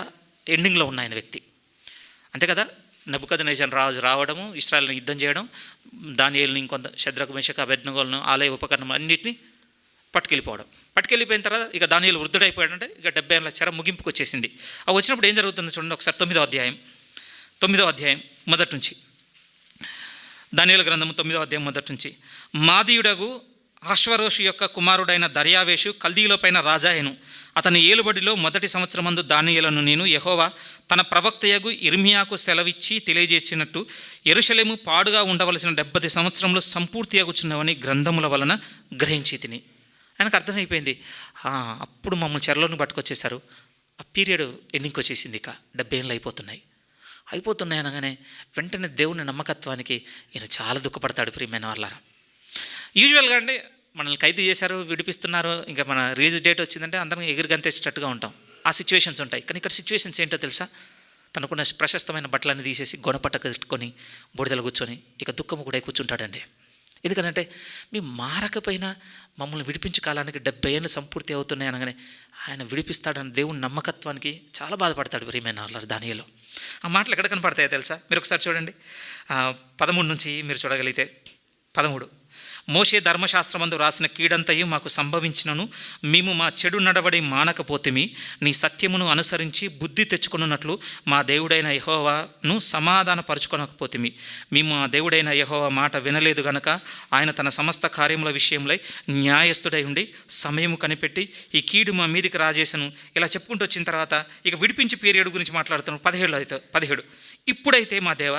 ఎండింగ్లో ఉన్న ఆయన వ్యక్తి, అంతే కదా. నెబుకద్నెజర్ రాజు రావడము, ఇశ్రాయేలుని యుద్ధం చేయడం, దానియేలుని ఇంకొంత షద్రకు మేషకు అబేద్నెగోలను ఆలయ ఉపకరణం అన్నింటినీ పట్టుకెళ్ళిపోయిన తర్వాత ఇక దానియేలు వృద్ధుడైపోయాడంటే ఇక 70 ఏళ్ళ చెర ముగింపుకు వచ్చేసింది. అవి వచ్చినప్పుడు ఏం జరుగుతుందో చూడండి ఒకసారి 9వ అధ్యాయం మొదటి నుంచి. దానియేలు గ్రంథము 9వ అధ్యాయం మొదటి నుంచి. మాదీయుడగు అహష్వేరోషు యొక్క కుమారుడైన దర్యావేషు కల్దీయుల పైన రాజాయను. అతని ఏలుబడిలో మొదటి సంవత్సరమందు దానియేలును నేను యెహోవా తన ప్రవక్తయగు ఇర్మియాకు సెలవిచ్చి తెలియజేసినట్టు యెరూషలేము పాడుగా ఉండవలసిన 70 సంవత్సరములు సంపూర్తి అగుచున్నవని గ్రంథముల వలన గ్రహించి తిని. ఆయనకు అర్థమైపోయింది, అప్పుడు మమ్మల్ని చెరలోని పట్టుకొచ్చేశారు, ఆ పీరియడ్ ఎండింగ్కి వచ్చేసింది, ఇక 70 ఏళ్ళు అయిపోతున్నాయి అనగానే వెంటనే దేవుని నమ్మకత్వానికి ఈయన చాలా దుఃఖపడతాడు. ప్రియమైన వాళ్ళారా, యూజువల్గా అండి మనల్ని ఖైదు చేశారు, విడిపిస్తున్నారు, ఇంకా మన రిలీజ్ డేట్ వచ్చిందంటే అందరం ఎగిరిగంతేటట్టుగా ఉంటాం. ఆ సిచ్యువేషన్స్ ఉంటాయి. కానీ ఇక్కడ సిచ్యువేషన్స్ ఏంటో తెలుసా? తనకున్న ప్రశస్తమైన బట్టలన్నీ తీసేసి గొడపట్ట కట్టుకొని బూడిదలు కూర్చొని ఇక దుఃఖము కూడా కూర్చుంటాడండి. ఎందుకంటే మీ మారకపోయినా మమ్మల్ని విడిపించే కాలానికి 70 ఏళ్ళు సంపూర్తి అవుతున్నాయి అనగానే ఆయన విడిపిస్తాడని దేవుని నమ్మకత్వానికి చాలా బాధపడతాడు. ప్రియమైన వాళ్ళారా, దానియేలు ఆ మాటలు ఎక్కడ కనపడతాయో తెలుసా? మీరు ఒకసారి చూడండి, 13 నుంచి మీరు చూడగలిగితే. 13 మోషే ధర్మశాస్త్రమందు రాసిన కీడంతయు మాకు సంభవించినను మేము మా చెడు నడవడి మానకపోతిమి, నీ సత్యమును అనుసరించి బుద్ధి తెచ్చుకున్నట్లు మా దేవుడైన యెహోవాను సమాధానపరుచుకొనకపోతిమి. మేము మా దేవుడైన యెహోవా మాట వినలేదు గనక ఆయన తన సమస్త కార్యముల విషయంలో న్యాయస్థుడై ఉండి సమయము కనిపెట్టి ఈ కీడు మా మీదికి రాజేసను. ఇలా చెప్పుకుంటూ వచ్చిన తర్వాత ఇక విడిపించి పీరియడ్ గురించి మాట్లాడుతున్నాం. 17 ఇప్పుడైతే మా దేవ,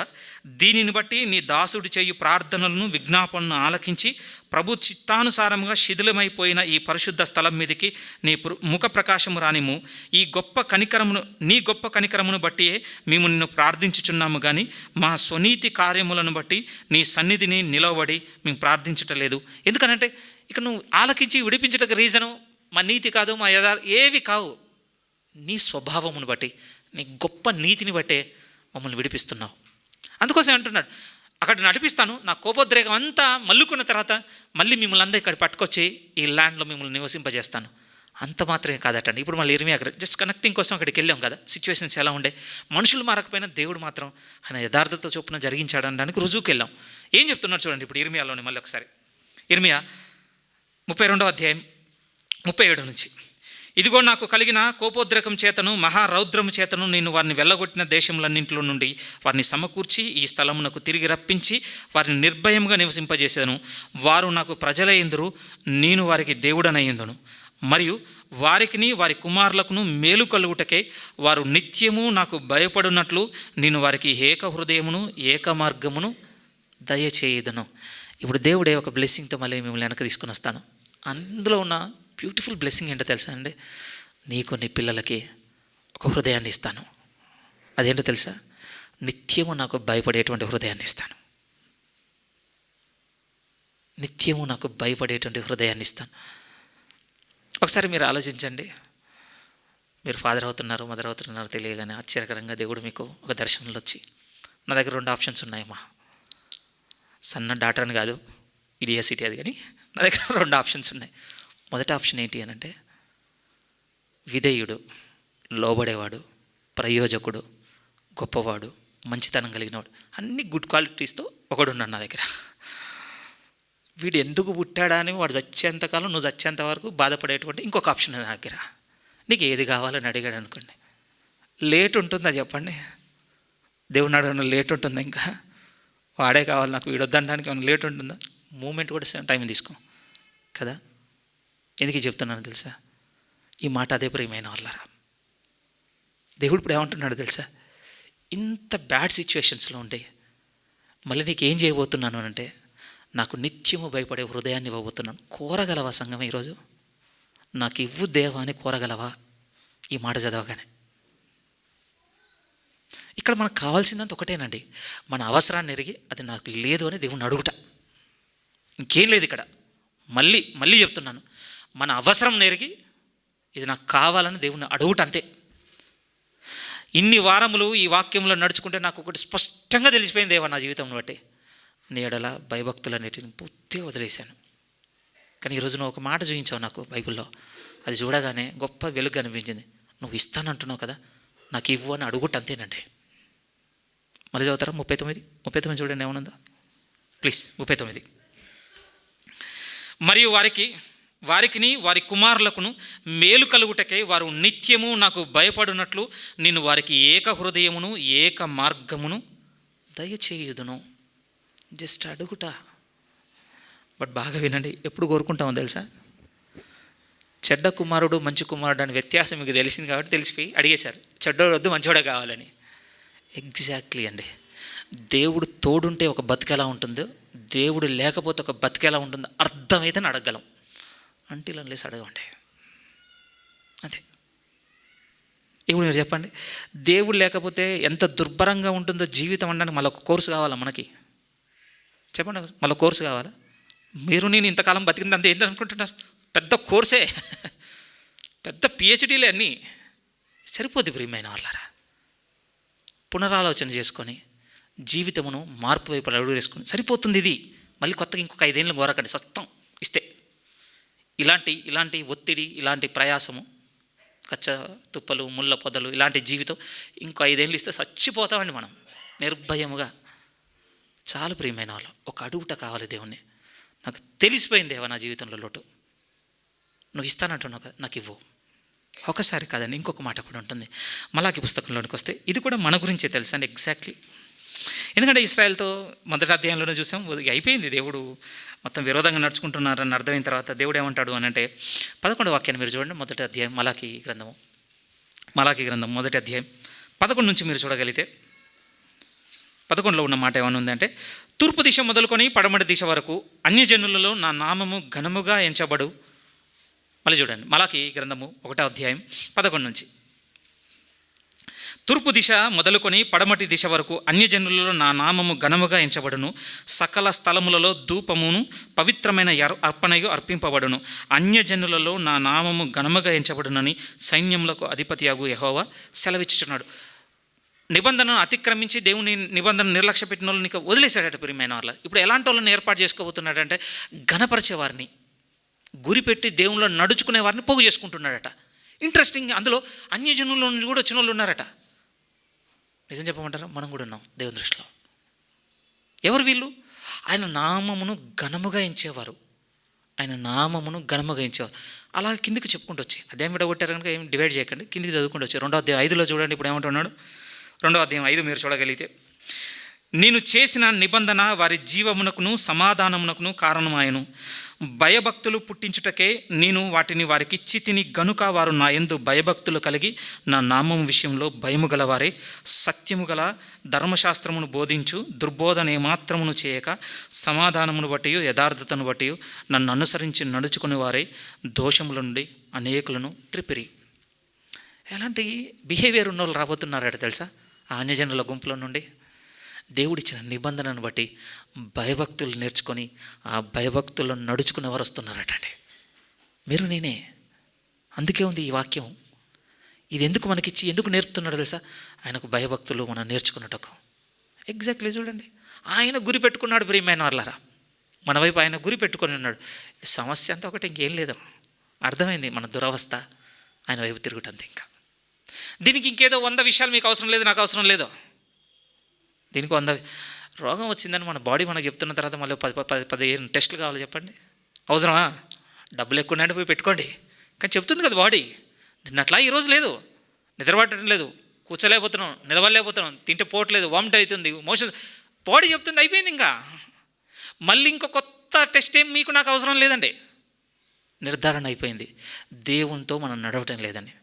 దీనిని బట్టి నీ దాసుడు చేయు ప్రార్థనలను విజ్ఞాపనను ఆలకించి ప్రభు చిత్తానుసారముగా శిథిలమైపోయిన ఈ పరిశుద్ధ స్థలం మీదకి నీ ముఖ ప్రకాశము రానిము. నీ గొప్ప కనికరమును బట్టియే మేము నిన్ను ప్రార్థించుచున్నాము, కానీ మా స్వనీతి కార్యములను బట్టి నీ సన్నిధిని నిలవబడి మేము ప్రార్థించటలేదు. ఎందుకనంటే ఇక నువ్వు ఆలకించి విడిపించటకు రీజను మా నీతి కాదు, మా ఏవి కావు, నీ స్వభావమును బట్టి, నీ గొప్ప నీతిని బట్టే మమ్మల్ని విడిపిస్తున్నావు. అందుకోసం అంటున్నాడు, అక్కడ నడిపిస్తాను, నా కోపోద్రేకం అంతా మల్లుకున్న తర్వాత మళ్ళీ మిమ్మల్ని అందరూ ఇక్కడ పట్టుకొచ్చి ఈ ల్యాండ్లో మిమ్మల్ని నివసింపజేస్తాను. అంత మాత్రమే కాదటండి. ఇప్పుడు మళ్ళీ ఇర్మియా జస్ట్ కనెక్టింగ్ కోసం అక్కడికి వెళ్ళాం కదా, సిచ్యువేషన్స్ ఎలా ఉండే, మనుషులు మారకపోయినా దేవుడు మాత్రం ఆయన యథార్థత చొప్పున జరిగించాడనడానికి రుజువుకి వెళ్ళాం. ఏం చెప్తున్నారు చూడండి ఇప్పుడు ఇర్మియాలోని మళ్ళీ ఒకసారి. ఇర్మియా 32వ అధ్యాయం 37 నుంచి. ఇదిగో నాకు కలిగిన కోపోద్రేకం చేతను మహారౌద్రము చేతను నేను వారిని వెళ్ళగొట్టిన దేశములన్నింటిలో నుండి వారిని సమకూర్చి ఈ స్థలమునకు తిరిగి రప్పించి వారిని నిర్భయంగా నివసింపజేసేదను. వారు నాకు ప్రజలయ్యందురు, నేను వారికి దేవుడనయ్యందును. మరియు వారికిని వారి కుమారులకును మేలు కలుగుటకే వారు నిత్యము నాకు భయపడినట్లు నేను వారికి ఏక హృదయమును ఏక మార్గమును దయచేయుదును. ఇప్పుడు దేవుడే ఒక బ్లెస్సింగ్తో మళ్ళీ మిమ్మల్ని వెనక్కి తీసుకుని వస్తాను. అందులో ఉన్న బ్యూటిఫుల్ బ్లెస్సింగ్ ఏంటో తెలుసా అండి? నీకు నీ పిల్లలకి ఒక హృదయాన్ని ఇస్తాను. అదేంటో తెలుసా? నిత్యము నాకు భయపడేటువంటి హృదయాన్ని ఇస్తాను. నిత్యము నాకు భయపడేటువంటి హృదయాన్ని ఇస్తాను. ఒకసారి మీరు ఆలోచించండి. మీరు ఫాదర్ అవుతున్నారు, మదర్ అవుతున్నారు తెలియగానే ఆశ్చర్యకరంగా దేవుడు మీకు ఒక దర్శనంలో వచ్చి, నా దగ్గర 2 ఆప్షన్స్ ఉన్నాయమ్మా, సన్న డాటర్ అని కాదు, ఇడియాసిటీ అది, కానీ నా దగ్గర 2 ఆప్షన్స్ ఉన్నాయి. మొదటి ఆప్షన్ ఏంటి అని అంటే, విధేయుడు, లోబడేవాడు, ప్రయోజకుడు, గొప్పవాడు, మంచితనం కలిగినవాడు, అన్ని గుడ్ క్వాలిటీస్తో ఒకడున్నాడు నా దగ్గర. వీడు ఎందుకు పుట్టాడా అని వాడు చచ్చేంతకాలం, నువ్వు చచ్చేంత వరకు బాధపడేటువంటి ఇంకొక ఆప్షన్ నా దగ్గర. నీకు ఏది కావాలని అడిగాడు అనుకోండి, లేట్ ఉంటుందా చెప్పండి? దేవుని అడగడం లేట్ ఉంటుందా? ఇంకా వాడే కావాలి నాకు, వీడొద్దనడానికి ఏమైనా లేట్ ఉంటుందా? మూమెంట్ కూడా టైం తీసుకో కదా. ఎందుకు చెప్తున్నాను తెలుసా? ఈ మాట అదే ప్రియమైన వాళ్ళారా, దేవుడు ఇప్పుడు ఏమంటున్నాడు తెలుసా? ఇంత బ్యాడ్ సిచ్యువేషన్స్లో ఉంటే మళ్ళీ నీకు ఏం చేయబోతున్నాను అంటే, నాకు నిత్యము భయపడే హృదయాన్ని ఇవ్వబోతున్నాను. కోరగలవా సంగం? ఈరోజు నాకు ఇవ్వు దేవా అని కోరగలవా? ఈ మాట చదవగానే ఇక్కడ మనకు కావాల్సిందంత ఒకటేనండి, మన అవసరాన్ని ఎరిగి అది నాకు లేదు అని దేవుణ్ణి అడుగుట, ఇంకేం లేదు ఇక్కడ. మళ్ళీ చెప్తున్నాను, మన అవసరం ఎరిగి ఇది నాకు కావాలని దేవుణ్ణి అడుగుట, అంతే. ఇన్ని వారములు ఈ వాక్యంలో నడుచుకుంటే నాకు ఒకటి స్పష్టంగా తెలిసిపోయింది దేవా నా జీవితంలో బట్టి, నీ ఎడల భయభక్తులన్నిటిని పూర్తిగా వదిలేశాను. కానీ ఈరోజు నువ్వు ఒక మాట చూపించావు నాకు బైబిల్లో, అది చూడగానే గొప్ప వెలుగు అనిపించింది. నువ్వు ఇస్తానంటున్నావు కదా, నాకు ఇవ్వు అని అడుగుట, అంతేనండి. మళ్ళీ చదువుతారా? 39 చూడండి ఏమనుందో ప్లీజ్. 39 మరియు వారికిని వారి కుమారులకును మేలు కలుగుటకై వారు నిత్యము నాకు భయపడినట్లు నేను వారికి ఏక హృదయమును ఏక మార్గమును దయచేయుదును. జస్ట్ అడుగుట. బట్ బాగా వినండి, ఎప్పుడు కోరుకుంటామో తెలుసా? చెడ్డ కుమారుడు మంచి కుమారుడు అని వ్యత్యాసం మీకు తెలిసింది కాబట్టి తెలిసిపోయి అడిగేశారు, చెడ్డోడు వద్దు మంచోడే కావాలని. ఎగ్జాక్ట్లీ అండి. దేవుడు తోడుంటే ఒక బతికెలా ఉంటుందో, దేవుడు లేకపోతే ఒక బతికెలా ఉంటుందో అర్థమైతే అడగగలం. అంటిల్ అన్లెస్ అడగండి అంతే. ఇప్పుడు మీరు చెప్పండి, దేవుడు లేకపోతే ఎంత దుర్భరంగా ఉంటుందో జీవితం అనడానికి మళ్ళీ ఒక కోర్సు కావాలా మనకి? చెప్పండి, మళ్ళీ కోర్సు కావాలా? మీరు నేను ఇంతకాలం బతికింది అంతే ఏంటి అనుకుంటున్నారు? పెద్ద కోర్సే, పెద్ద పిహెచ్డీలే అన్నీ. సరిపోద్ది ప్రియమైన వాళ్ళారా. పునరాలోచన చేసుకొని జీవితమును మార్పు వైపు అడుగు వేసుకొని సరిపోతుంది. ఇది మళ్ళీ కొత్తగా ఇంకొక 5 ఏళ్ళు కోరకండి. సత్తం ఇస్తే ఇలాంటి ఒత్తిడి, ఇలాంటి ప్రయాసము, కచ్చ తుప్పలు, ముళ్ళ పొదలు, ఇలాంటి జీవితం ఇంకో 5 ఏళ్ళు ఇస్తే చచ్చిపోతామండి మనం నిర్భయముగా. చాలు ప్రియమైన వాళ్ళు, ఒక అడుగుట కావాలి దేవుణ్ణి. నాకు తెలిసిపోయింది దేవా నా జీవితంలో లోటు, నువ్వు ఇస్తానంటున్నావు కదా, నాకు ఇవ్వు. ఒకసారి కాదండి, ఇంకొక మాట కూడా ఉంటుంది. మలాకి పుస్తకంలోనికి వస్తే ఇది కూడా మన గురించే తెలుసు అండి ఎగ్జాక్ట్లీ. ఎందుకంటే ఇశ్రాయేల్తో మొదటి అధ్యాయంలోనే చూసాం, అయిపోయింది. దేవుడు మొత్తం విరోధంగా నడుచుకుంటున్నారని అర్థమైన తర్వాత దేవుడు ఏమంటాడు అని అంటే 11వ వాక్యాన్ని మీరు చూడండి. మొదటి అధ్యాయం మలాకి గ్రంథం మొదటి అధ్యాయం 11 నుంచి మీరు చూడగలిగితే 11లో ఉన్న మాట ఏమన్నా ఉందంటే, తూర్పు దిశ మొదలుకొని పడమటి దిశ వరకు అన్యజనులలో నా నామము ఘనముగా ఎంచబడు. మళ్ళీ చూడండి, మలాకి గ్రంథము 1వ అధ్యాయం 11 నుంచి. తూర్పు దిశ మొదలుకొని పడమటి దిశ వరకు అన్యజనులలో నా నామము ఘనముగా ఎంచబడును. సకల స్థలములలో ధూపమును పవిత్రమైన అర్పణయు అర్పింపబడును. అన్యజనులలో నా నామము ఘనముగా ఎంచబడునని సైన్యములకు అధిపతియాగు యెహోవా సెలవిచ్చుచున్నాడు. నిబంధనను అతిక్రమించి దేవుని నిబంధన నిర్లక్ష్య పెట్టిన వాళ్ళని నీకు వదిలేశాడట ప్రియమైన వాళ్ళ. ఇప్పుడు ఎలాంటి వాళ్ళని ఏర్పాటు చేసుకోబోతున్నాడంటే, ఘనపరిచేవారిని, గురిపెట్టి దేవుళ్ళు నడుచుకునే వారిని పోగు చేసుకుంటున్నాడట. ఇంట్రెస్టింగ్, అందులో అన్యజనుల నుంచి కూడా వచ్చిన వాళ్ళు ఉన్నారట. నిజం చెప్పమంటారా? మనం కూడా ఉన్నాం దేవుని దృష్టిలో. ఎవరు వీళ్ళు? ఆయన నామమును ఘనముగా ఎంచేవారు. అలా కిందికి చెప్పుకుంటూ వచ్చి, అదేం విడగొట్టారు కనుక ఏం డివైడ్ చేయకండి, కిందికి చదువుకుంటూ వచ్చి 2వ అధ్యాయం 5లో చూడండి. ఇప్పుడు ఏమంటున్నాడు? 2వ అధ్యాయం 5 మీరు చూడగలిగితే, నేను చేసిన నిబంధన వారి జీవమునకును సమాధానమునకును కారణమాయను. భయభక్తులు పుట్టించుటకే నేను వాటిని వారికిచ్చి తిని గనుక వారు నా యందు భయభక్తులు కలిగి నా నామం విషయంలో భయము గలవారే సత్యము గల ధర్మశాస్త్రమును బోధించు దుర్బోధన ఏమాత్రమును చేయక సమాధానమును బట్టి యథార్థతను బట్టి నన్ను అనుసరించి నడుచుకునే వారే దోషముల నుండి అనేకులను త్రిపిరి. ఎలాంటి బిహేవియర్ ఉన్న వాళ్ళు రాబోతున్నారట తెలుసా? ఆ అన్యజనుల గుంపుల నుండి దేవుడిచ్చిన నిబంధనను బట్టి భయభక్తులు నేర్చుకొని ఆ భయభక్తులను నడుచుకునే వారు వస్తున్నారటండి. మీరు నేనే. అందుకే ఉంది ఈ వాక్యం. ఇది ఎందుకు మనకిచ్చి ఎందుకు నేర్పుతున్నాడు తెలుసా? ఆయనకు భయభక్తులు మనం నేర్చుకున్నటకు. ఎగ్జాక్ట్లీ చూడండి, ఆయన గురి పెట్టుకున్నాడు ప్రియమైన వాళ్ళారా. మన వైపు ఆయన గురి పెట్టుకొని ఉన్నాడు. సమస్య అంతా ఒకటి, ఇంకేం లేదు. అర్థమైంది మన దురవస్థ. ఆయన వైపు తిరుగుతుంది. ఇంకా దీనికి ఇంకేదో 100 విషయాలు మీకు అవసరం లేదు, నాకు అవసరం లేదు. దీనికి 100 రోగం వచ్చిందని మన బాడీ మనకు చెప్తున్న తర్వాత మళ్ళీ 15 టెస్టులు కావాలి చెప్పండి, అవసరమా? డబ్బులు ఎక్కువ ఉన్నాయంటే పోయి పెట్టుకోండి. కానీ చెప్తుంది కదా బాడీ, నిన్నట్లా ఈరోజు లేదు, నిద్రపట్టడం లేదు, కూర్చోలేకపోతున్నాం, నిలవలేకపోతున్నాం, తింటే పోవట్లేదు, వామిట్ అవుతుంది, మోషన్, బాడీ చెప్తుంది. అయిపోయింది. ఇంకా మళ్ళీ ఇంకో కొత్త టెస్ట్ ఏం మీకు నాకు అవసరం లేదండి. నిర్ధారణ అయిపోయింది, దేవునితో మనం నడవటం లేదని.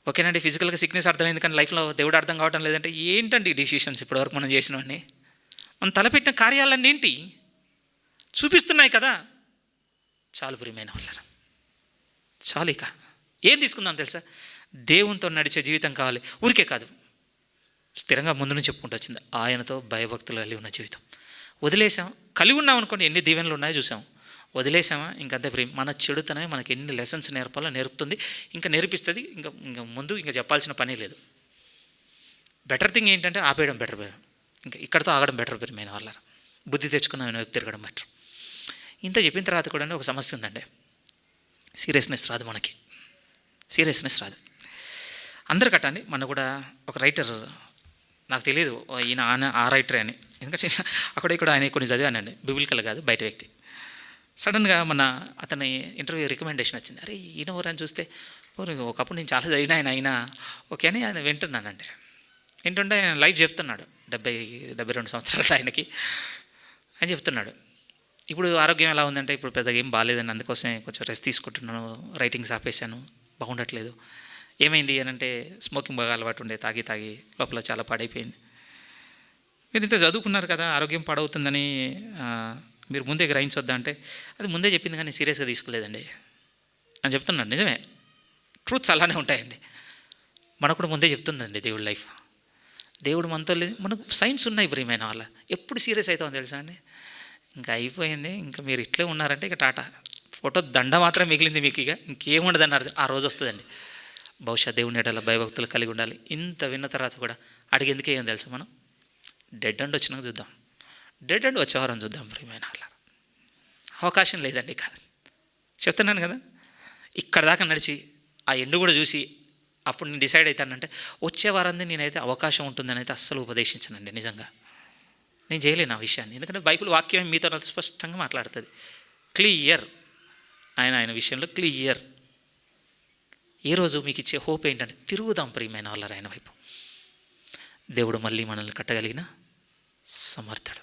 ఓకేనండి, ఫిజికల్గా సిక్నెస్ అర్థమైంది, కానీ లైఫ్లో దేవుడు అర్థం కావటం లేదంటే ఏంటండి డిసిషన్స్ ఇప్పటివరకు మనం చేసినవన్నీ? మనం తలపెట్టిన కార్యాలన్నీ ఏంటి చూపిస్తున్నాయి కదా. చాలు ప్రియమైన వాళ్ళారా, చాలు. ఇక ఏం తీసుకుందాం తెలుసా? దేవునితో నడిచే జీవితం కావాలి. ఊరికే కాదు, స్థిరంగా ముందు నుంచి చెప్పుకుంటూ వచ్చింది, ఆయనతో భయభక్తులు కలిగి ఉన్న జీవితం. వదిలేసాం, కలిగి ఉన్నాం అనుకోండి, ఎన్ని దీవెనలు ఉన్నాయో చూసాం. వదిలేసామా ఇంకంతే ప్రేమ. మన చెడుతనమే మనకి ఎన్ని లెసన్స్ నేర్పాలో నేర్పుతుంది, ఇంకా నేర్పిస్తుంది. ఇంకా ముందు ఇంకా చెప్పాల్సిన పని లేదు. బెటర్ థింగ్ ఏంటంటే ఆపేయడం బెటర్. ఇంకా ఇక్కడితో ఆగడం బెటర్ ప్రియమైన వాళ్ళ. బుద్ధి తెచ్చుకున్న వైపు తిరగడం బెటర్. ఇంత చెప్పిన తర్వాత కూడా ఒక సమస్య ఉందండి. సీరియస్నెస్ రాదు మనకి, సీరియస్నెస్ రాదు. అందరికట్టండి. మన కూడా ఒక రైటర్, నాకు తెలియదు ఈయన ఆ రైటరే అని, ఎందుకంటే అక్కడ ఇక్కడ ఆయన కొన్ని చదివానండి, బిబిలికల్ కాదు, బయట వ్యక్తి. సడన్గా మన అతని ఇంటర్వ్యూ రికమెండేషన్ వచ్చింది. అరే ఈయన ఎవరని చూస్తే ఒకప్పుడు నేను చాలా చదివిన ఆయన అయినా ఓకే అని ఆయన వింటున్నానండి. ఏంటంటే ఆయన లైఫ్ చెప్తున్నాడు, 72 సంవత్సరాలు ఆయనకి. ఆయన చెప్తున్నాడు ఇప్పుడు ఆరోగ్యం ఎలా ఉందంటే ఇప్పుడు పెద్దగా ఏం బాగాలేదని, అందుకోసమే కొంచెం రెస్ట్ తీసుకుంటున్నాను, రైటింగ్స్ ఆపేశాను, బాగుండట్లేదు. ఏమైంది అని అంటే స్మోకింగ్ బాగా అలవాటు ఉండే, తాగి తాగి లోపల చాలా పాడైపోయింది. మీరు ఇంత చదువుకున్నారు కదా, ఆరోగ్యం పాడవుతుందని మీరు ముందే గ్రహించొద్దా అంటే అది ముందే చెప్పింది కానీ సీరియస్గా తీసుకోలేదండి అని చెప్తున్నాడు. నిజమే, ట్రూత్స్ అలానే ఉంటాయండి. మనకు కూడా ముందే చెప్తుందండి దేవుడి లైఫ్. దేవుడు మనతో లేదు, మనకు సైన్స్ ఉన్నాయి ప్రియమైన వాళ్ళ. ఎప్పుడు సీరియస్ అవుతామని తెలుసా అండి, ఇంకా అయిపోయింది, ఇంకా మీరు ఇట్లే ఉన్నారంటే ఇక టాటా, ఫోటో దండ మాత్రం మిగిలింది మీకు, ఇక ఇంకేముండదన్నారు. ఆ రోజు వస్తుందండి. బహుశా దేవుని ఎడల భయభక్తులు కలిగి ఉండాలి. ఇంత విన్న తర్వాత కూడా అడిగేందుకే ఏం తెలుసు, మనం డెడ్ అండ్ వచ్చినాక చూద్దాం, డెడ్ అండ్ వచ్చేవారం చూద్దాం ప్రియమైన వాళ్ళ. అవకాశం లేదండి కాదు, చెప్తున్నాను కదా. ఇక్కడ దాకా నడిచి ఆ ఎండు కూడా చూసి అప్పుడు నేను డిసైడ్ అవుతానంటే వచ్చే వారాన్ని నేనైతే అవకాశం ఉంటుందని అయితే అస్సలు ఉపదేశించనండి. నిజంగా నేను చేయలేను ఆ విషయాన్ని, ఎందుకంటే బైబిల్ వాక్యం మీతో అంత స్పష్టంగా మాట్లాడుతుంది. క్లియర్, ఆయన విషయంలో క్లియర్. ఏ రోజు మీకు ఇచ్చే హోప్ ఏంటంటే తిరుగుదాం ప్రియమైన వాళ్ళ ఆయన వైపు. దేవుడు మళ్ళీ మనల్ని కట్టగలిగిన సమర్థుడు.